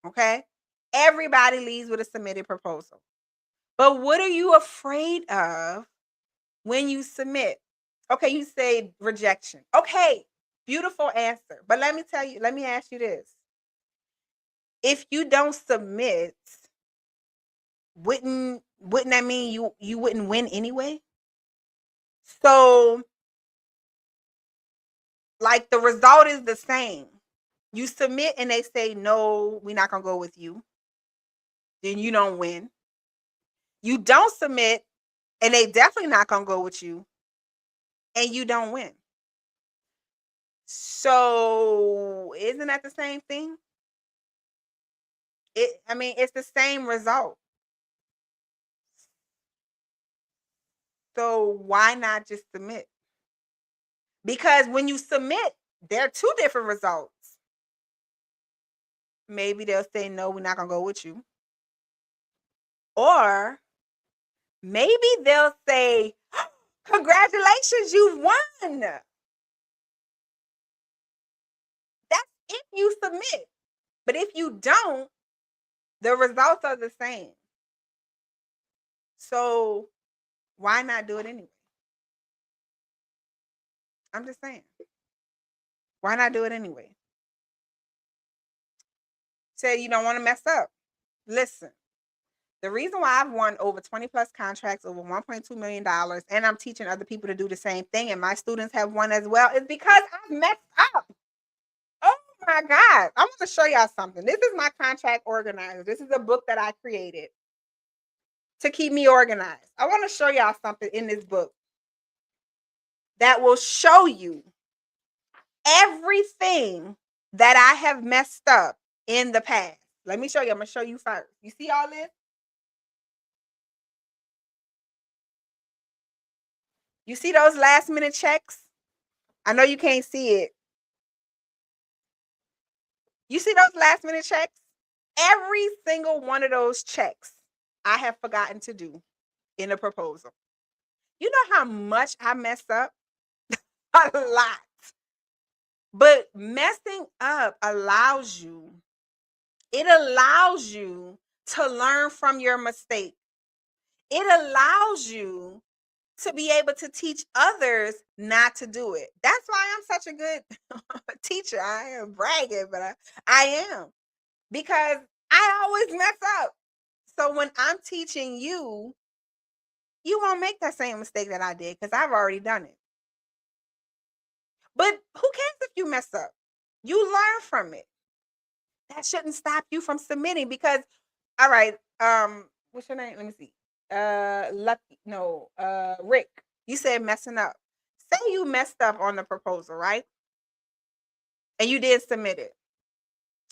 Okay? Everybody leaves with a submitted proposal. But what are you afraid of when you submit? Okay, you say rejection. Okay, beautiful answer. But let me ask you this. If you don't submit, wouldn't that mean you wouldn't win anyway? So, like, the result is the same. You submit and they say, no, we're not going to go with you. Then you don't win. You don't submit and they definitely not going to go with you. And you don't win. So, isn't that the same thing? It's the same result. So why not just submit? Because when you submit, there are two different results. Maybe they'll say, no, we're not going to go with you. Or maybe they'll say, congratulations, you've won. That's if you submit. But if you don't, the results are the same. So why not do it anyway? I'm just saying. Why not do it anyway? Say you don't want to mess up. Listen, the reason why I've won over 20 plus contracts, over $1.2 million, and I'm teaching other people to do the same thing, and my students have won as well, is because I've messed up. Oh my God. I want to show y'all something. This is my contract organizer. This is a book that I created to keep me organized. I want to show y'all something in this book that will show you everything that I have messed up in the past. Let me show you. I'm going to show you first. You see all this? You see those last minute checks? I know you can't see it. You see those last minute checks? Every single one of those checks I have forgotten to do in a proposal. You know how much I messed up? A lot. But messing up allows you to learn from your mistake. It allows you to be able to teach others not to do it. That's why I'm such a good teacher. I am bragging, but I am. Because I always mess up. So when I'm teaching you, you won't make that same mistake that I did because I've already done it. But who cares if you mess up? You learn from it. That shouldn't stop you from submitting because, all right, what's your name? Let me see. Rick, you said messing up. Say you messed up on the proposal, right? And you did submit it.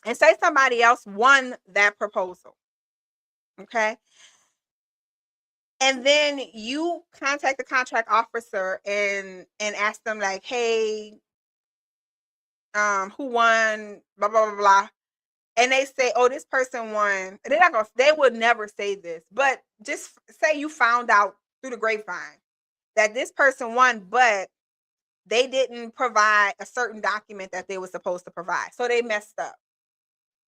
and say somebody else won that proposal, okay? And then you contact the contract officer and ask them like, hey, who won, blah, blah, blah, blah. And they say, oh, this person won. They would never say this, but just say you found out through the grapevine that this person won, but they didn't provide a certain document that they were supposed to provide. So they messed up,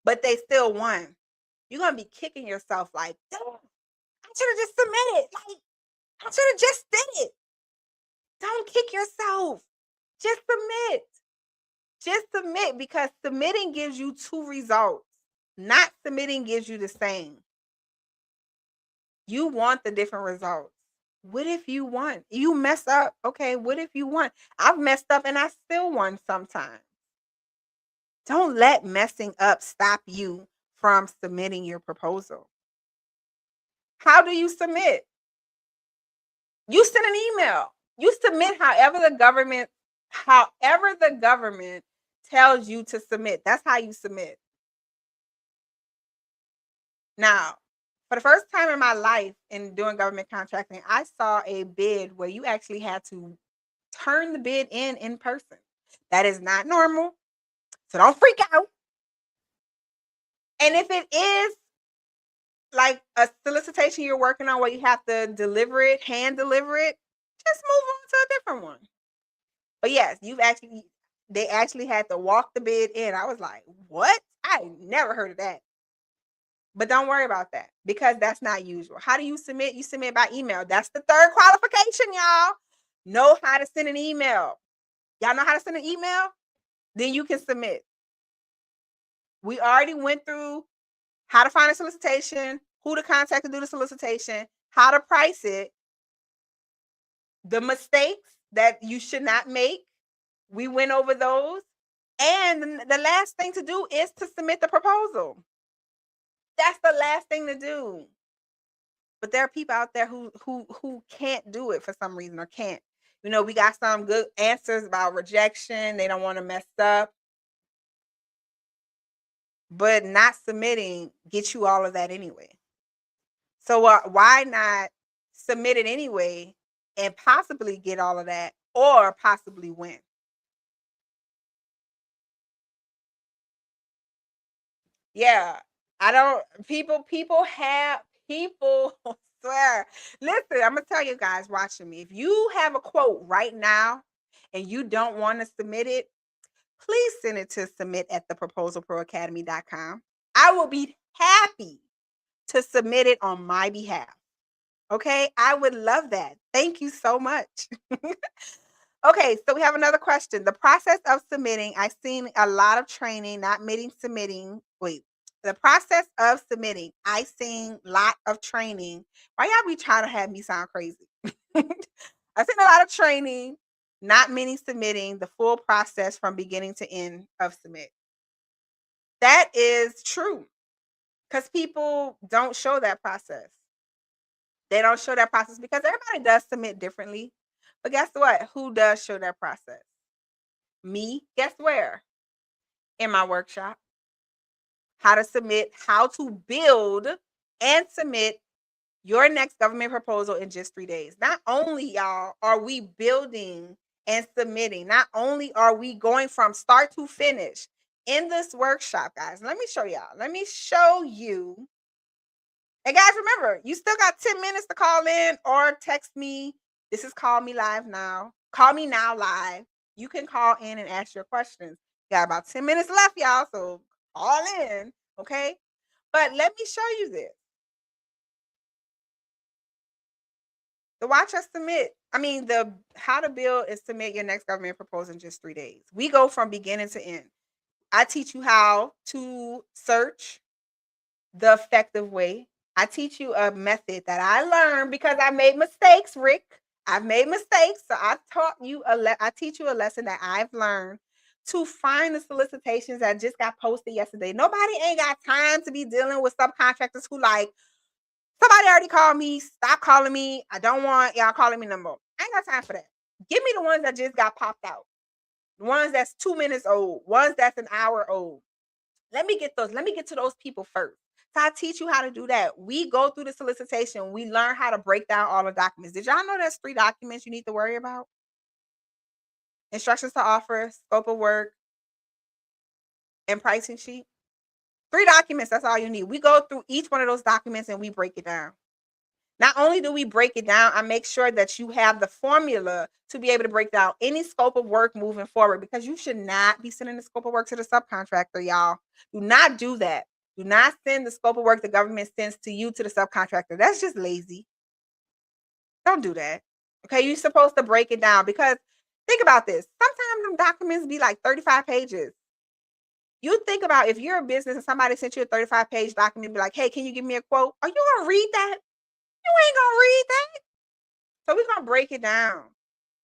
but they still won. You're going to be kicking yourself like, damn, I should have just submitted. Like, I should have just did it. Don't kick yourself. Just submit. Just submit, because submitting gives you 2 results. Not submitting gives you the same. You want the different results. What if you won? You mess up. Okay, what if you won? I've messed up and I still won sometimes. Don't let messing up stop you from submitting your proposal. How do you submit? You send an email. You submit however the government tells you to submit. That's how you submit. Now, for the first time in my life in doing government contracting, I saw a bid where you actually had to turn the bid in person. That is not normal. So don't freak out. And if it is like a solicitation you're working on where you have to hand deliver it, just move on to a different one. But yes, they actually had to walk the bid in. I was like, what? I never heard of that. But don't worry about that, because that's not usual. How do you submit? You submit by email. That's the 3rd qualification, y'all. Know how to send an email. Y'all know how to send an email? Then you can submit. We already went through how to find a solicitation, who to contact to do the solicitation, how to price it, the mistakes that you should not make. We went over those. And the last thing to do is to submit the proposal. That's the last thing to do. But there are people out there who can't do it for some reason, or can't. You know, we got some good answers about rejection. They don't want to mess up. But not submitting gets you all of that anyway. So why not submit it anyway and possibly get all of that, or possibly win? Yeah, I don't. People swear. Listen, I'm gonna tell you guys watching me. If you have a quote right now and you don't want to submit it, please send it to submit@theproposalproacademy.com. I will be happy to submit it on my behalf. Okay, I would love that. Thank you so much. Okay, so we have another question. The process of submitting, I've seen a lot of training, not meeting submitting. Wait, the process of submitting, I've seen a lot of training. Why y'all be trying to have me sound crazy? I've seen a lot of training, not meaning submitting, the full process from beginning to end of submit. That is true, because people don't show that process. They don't show that process because everybody does submit differently. But guess what? Who does show that process? Me. Guess where? In my workshop. How to submit, how to build and submit your next government proposal in just 3 days. Not only, y'all, are we building and submitting, not only are we going from start to finish in this workshop, guys. Let me show y'all. Let me show you. And guys, remember, you still got 10 minutes to call in or text me. This is Call Me Live Now. Call Me Now Live. You can call in and ask your questions. Got about 10 minutes left, y'all, so call in, okay? But let me show you this. The watch us submit. The how to build and submit your next government proposal in just 3 days. We go from beginning to end. I teach you how to search the effective way. I teach you a method that I learned because I made mistakes, Rick. I've made mistakes. So I teach you a lesson that I've learned to find the solicitations that just got posted yesterday. Nobody ain't got time to be dealing with subcontractors who like, somebody already called me, stop calling me. I don't want y'all calling me no more. I ain't got time for that. Give me the ones that just got popped out. The ones that's 2 minutes old, ones that's an hour old. Let me get to those people first. So I teach you how to do that. We go through the solicitation. We learn how to break down all the documents. Did y'all know there's 3 documents you need to worry about? Instructions to offer, scope of work, and pricing sheet. 3 documents, that's all you need. We go through each one of those documents and we break it down. Not only do we break it down, I make sure that you have the formula to be able to break down any scope of work moving forward, because you should not be sending the scope of work to the subcontractor, y'all. Do not do that. Do not send the scope of work the government sends to you to the subcontractor. That's just lazy. Don't do that. Okay, you're supposed to break it down, because think about this. Sometimes them documents be like 35 pages. You think about if you're a business and somebody sent you a 35-page document, be like, hey, can you give me a quote? Are you going to read that? You ain't going to read that. So we're going to break it down.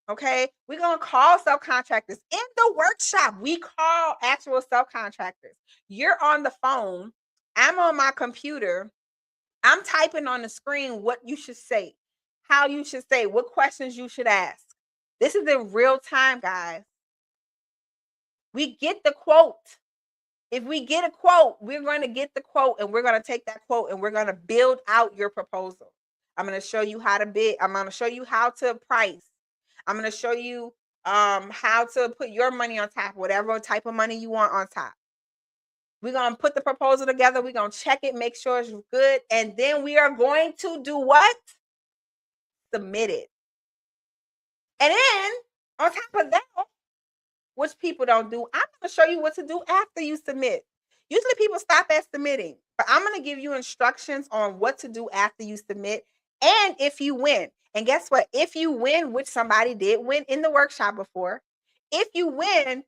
Okay, we're going to call subcontractors in the workshop. We call actual subcontractors. You're on the phone. I'm on my computer. I'm typing on the screen what you should say, how you should say, what questions you should ask. This is in real time, guys. We get the quote. If we get a quote, we're going to get the quote and we're going to take that quote and we're going to build out your proposal. I'm going to show you how to bid. I'm going to show you how to price. I'm going to show you how to put your money on top, whatever type of money you want on top. We're going to put the proposal together. We're going to check it, make sure it's good. And then we are going to do what? Submit it. And then on top of that, which people don't do, I'm going to show you what to do after you submit. Usually people stop at submitting, but I'm going to give you instructions on what to do after you submit and if you win. And guess what? If you win, which somebody did win in the workshop before, if you win,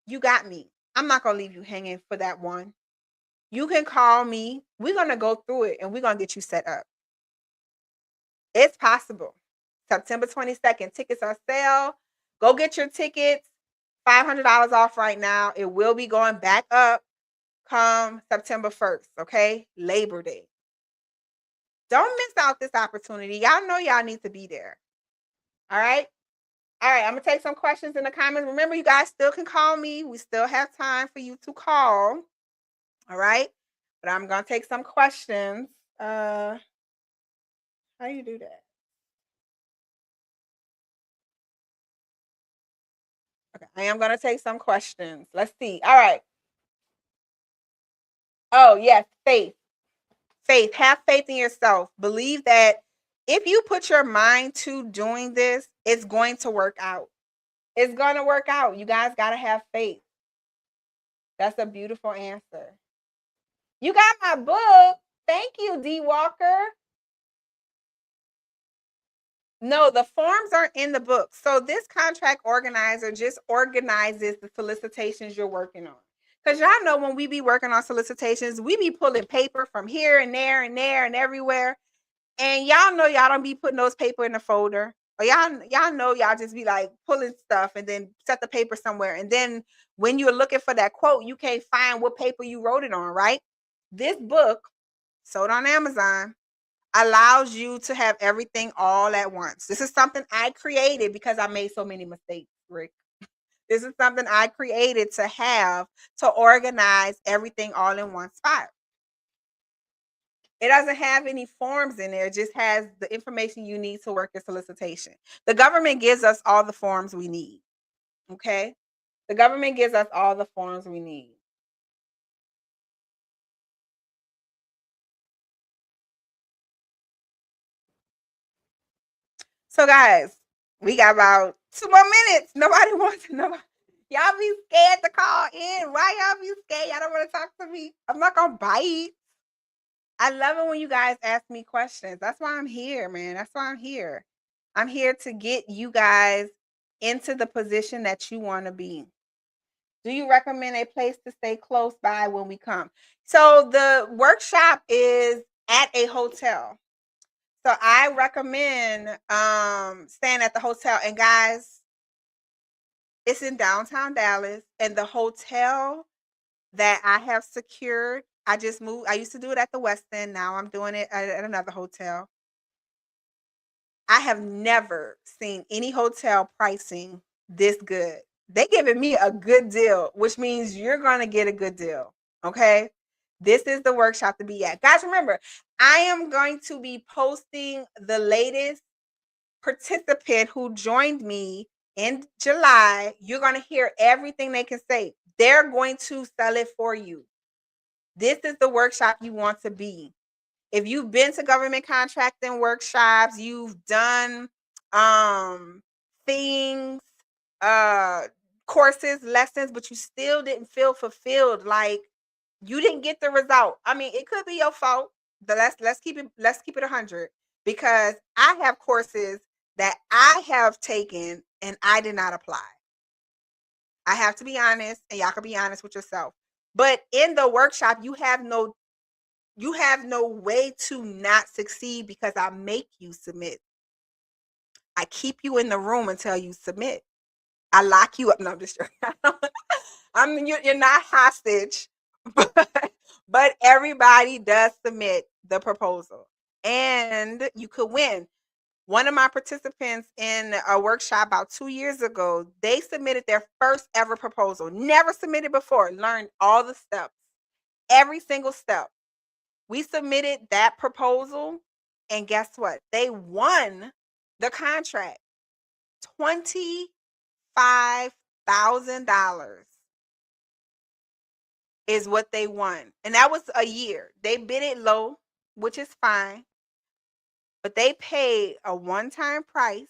you got me. I'm not going to leave you hanging for that one. You can call me. We're going to go through it and we're going to get you set up. It's possible. September 22nd, tickets are sale. Go get your tickets. $500 off right now. It will be going back up come September 1st, okay? Labor Day. Don't miss out this opportunity. Y'all know y'all need to be there. All right? All right, I'm going to take some questions in the comments. Remember, you guys still can call me. We still have time for you to call. All right? But I'm going to take some questions. How do you do that? Okay, I am going to take some questions. Let's see. All right. Oh, yes, faith. Faith. Have faith in yourself. Believe that if you put your mind to doing this, it's going to work out. It's going to work out. You guys got to have faith. That's a beautiful answer. You got my book. Thank you, D. Walker. No, the forms aren't in the book. So this contract organizer just organizes the solicitations you're working on. Because y'all know when we be working on solicitations, we be pulling paper from here and there and there and everywhere. And y'all know y'all don't be putting those paper in the folder. Or y'all know y'all just be like pulling stuff and then set the paper somewhere. And then when you're looking for that quote, you can't find what paper you wrote it on, right? This book, sold on Amazon, allows you to have everything all at once. This is something I created because I made so many mistakes, Rick. This is something I created to have to organize everything all in one spot. It doesn't have any forms in there. It just has the information you need to work your solicitation. The government gives us all the forms we need. Okay? The government gives us all the forms we need. So guys, we got about 2 more minutes. Nobody wants to know. Y'all be scared to call in. Why y'all be scared? Y'all don't want to talk to me. I'm not going to bite. I love it when you guys ask me questions. That's why I'm here, man. That's why I'm here. I'm here to get you guys into the position that you want to be. Do you recommend a place to stay close by when we come? So the workshop is at a hotel. So I recommend staying at the hotel. And guys, it's in downtown Dallas. And the hotel that I have secured, I just moved. I used to do it at the West End. Now I'm doing it at another hotel. I have never seen any hotel pricing this good. They giving me a good deal, which means you're going to get a good deal. Okay. This is the workshop to be at. Guys, remember, I am going to be posting the latest participant who joined me in July. You're going to hear everything they can say. They're going to sell it for you. This is the workshop you want to be. If you've been to government contracting workshops, you've done things, courses, lessons, but you still didn't feel fulfilled, like you didn't get the result. I mean, it could be your fault. But let's keep it 100, because I have courses that I have taken and I did not apply. I have to be honest, and y'all can be honest with yourself. But in the workshop, you have no way to not succeed, because I make you submit. I keep you in the room until you submit. I lock you up. No, I'm just joking. You're not hostage, but everybody does submit the proposal, and you could win. One of my participants in a workshop about 2 years ago, they submitted their first ever proposal, never submitted before, learned all the steps, every single step. We submitted that proposal, and guess what? They won the contract. $25,000 is what they won. And that was a year. They bid it low, which is fine. But they paid a one-time price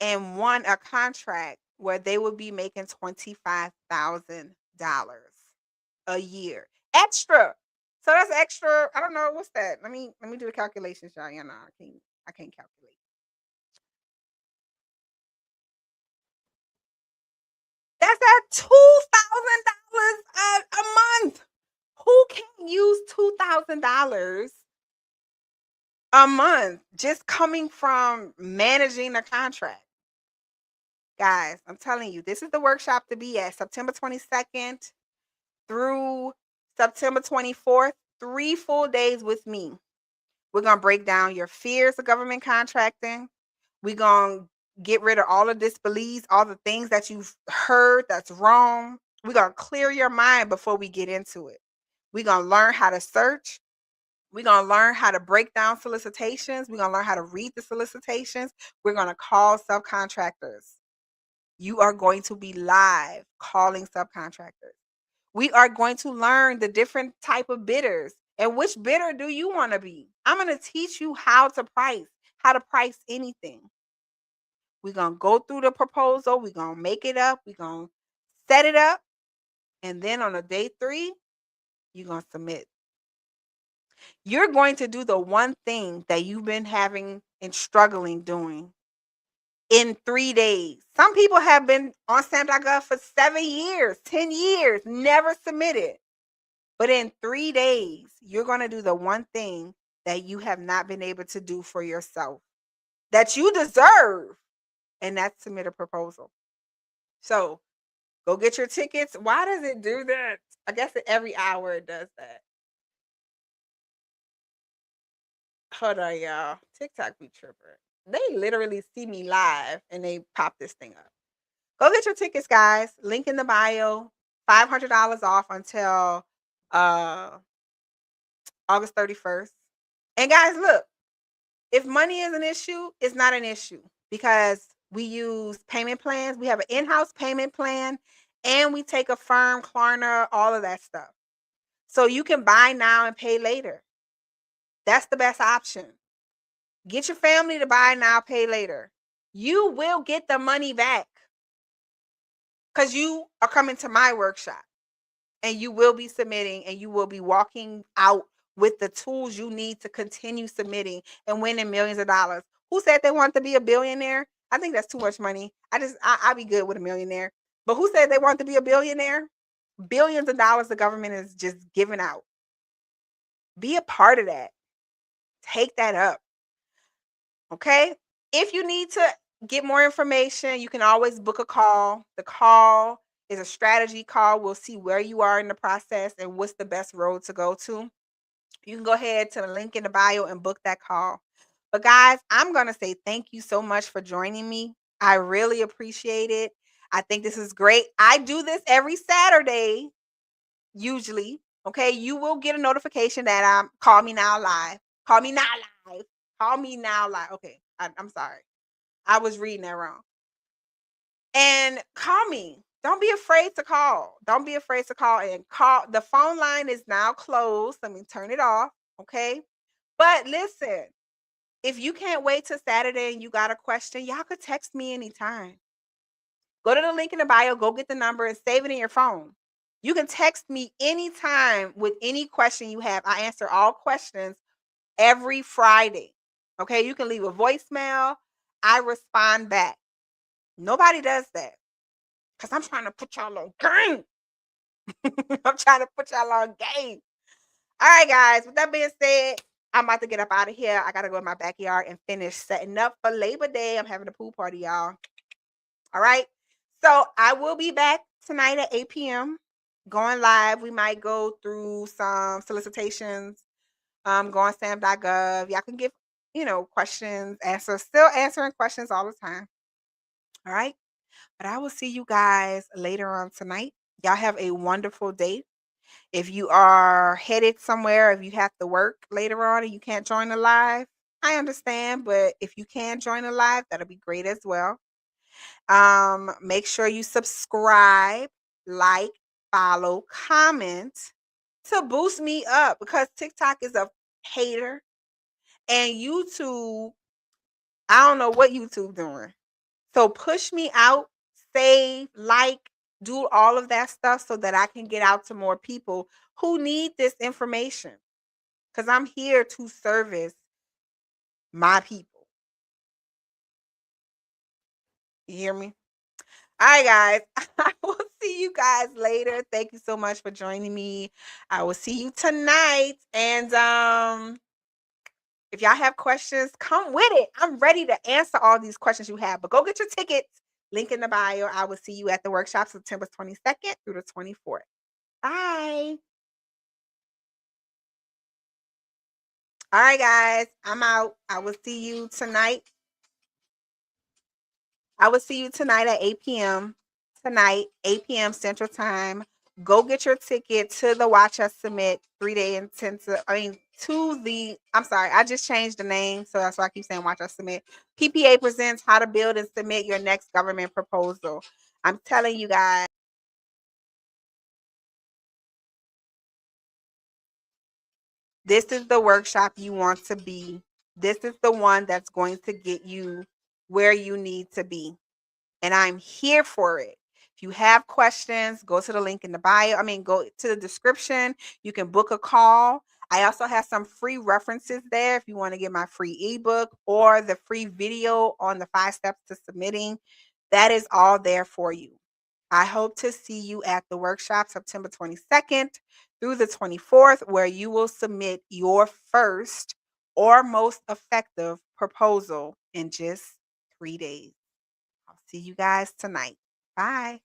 and won a contract where they would be making $25,000 a year. Extra. So that's extra. I don't know what's that. Let me do the calculations, y'all. You know, I can't calculate. That's at $2,000 a month. Who can use $2,000 a month just coming from managing a contract? Guys, I'm telling you, this is the workshop to be at. September 22nd through September 24th, 3 full days with me. We're going to break down your fears of government contracting. We're going to get rid of all the disbeliefs, all the things that you've heard that's wrong. We're going to clear your mind before we get into it. We're going to learn how to search. We're going to learn how to break down solicitations. We're going to learn how to read the solicitations. We're going to call subcontractors. You are going to be live calling subcontractors. We are going to learn the different type of bidders, and which bidder do you want to be. I'm going to teach you how to price anything. We're going to go through the proposal. We're going to make it up. We're going to set it up. And then on a day 3, you're going to submit. You're going to do the one thing that you've been having and struggling doing in 3 days. Some people have been on SAM.gov for 7 years, 10 years, never submitted. But in 3 days, you're going to do the one thing that you have not been able to do for yourself, that you deserve, and that's submit a proposal. So go get your tickets. Why does it do that? I guess every hour it does that. Hold on, y'all. TikTok be tripping. They literally see me live and they pop this thing up. Go get your tickets, guys. Link in the bio. $500 off until August 31st. And guys, look, if money is an issue, it's not an issue, because we use payment plans. We have an in-house payment plan, and we take a firm, Klarna, all of that stuff. So you can buy now and pay later. That's the best option. Get your family to buy now, pay later. You will get the money back, because you are coming to my workshop, and you will be submitting, and you will be walking out with the tools you need to continue submitting and winning millions of dollars. Who said they want to be a billionaire? I think that's too much money. I'll be good with a millionaire. But who said they want to be a billionaire? Billions of dollars the government is just giving out. Be a part of that. Take that up. Okay? If you need to get more information, you can always book a call. The call is a strategy call. We'll see where you are in the process and what's the best road to go to. You can go ahead to the link in the bio and book that call. But guys, I'm going to say thank you so much for joining me. I really appreciate it. I think this is great. I do this every Saturday. usually, okay, you will get a notification that I'm call me now live. Call me now live. Call me now live. Okay, I'm sorry. I was reading that wrong. And call me. Don't be afraid to call. Don't be afraid to call and call. The phone line is now closed. Let me turn it off. Okay. But listen, if you can't wait till Saturday and you got a question, y'all could text me anytime. Go to the link in the bio, go get the number and save it in your phone. You can text me anytime with any question you have. I answer all questions every Friday. Okay. You can leave a voicemail. I respond back. Nobody does that because I'm trying to put y'all on game. I'm trying to put y'all on game. All right, guys. With that being said, I'm about to get up out of here. I got to go in my backyard and finish setting up for Labor Day. I'm having a pool party, y'all. All right. So I will be back tonight at 8 p.m. going live. We might go through some solicitations. Go on SAM.gov. Y'all can give, questions, still answering questions all the time. All right. But I will see you guys later on tonight. Y'all have a wonderful day. If you are headed somewhere, if you have to work later on and you can't join the live, I understand. But if you can join the live, that'll be great as well. Make sure you subscribe, like, follow, comment to boost me up because TikTok is a hater and YouTube, I don't know what YouTube doing. So push me out, save, like, do all of that stuff so that I can get out to more people who need this information. Because I'm here to service my people. You hear me? All right, guys. I will see you guys later. Thank you so much for joining me. I will see you tonight. And if y'all have questions, come with it. I'm ready to answer all these questions you have. But go get your tickets. Link in the bio. I will see you at the workshop September 22nd through the 24th. Bye. All right, guys. I'm out. I will see you tonight. I will see you tonight at 8 p.m. Tonight, 8 p.m. Central Time. Go get your ticket to the Watch Us Submit 3-day intensive. I'm sorry, I just changed the name. So that's why I keep saying Watch Us Submit. PPA Presents How to Build and Submit Your Next Government Proposal. I'm telling you guys. This is the workshop you want to be. This is the one that's going to get you where you need to be. And I'm here for it. If you have questions, go to the link in the bio. Go to the description. You can book a call. I also have some free references there if you want to get my free ebook or the free video on the 5 steps to submitting. That is all there for you. I hope to see you at the workshop September 22nd through the 24th, where you will submit your first or most effective proposal in just 3 days. I'll see you guys tonight. Bye.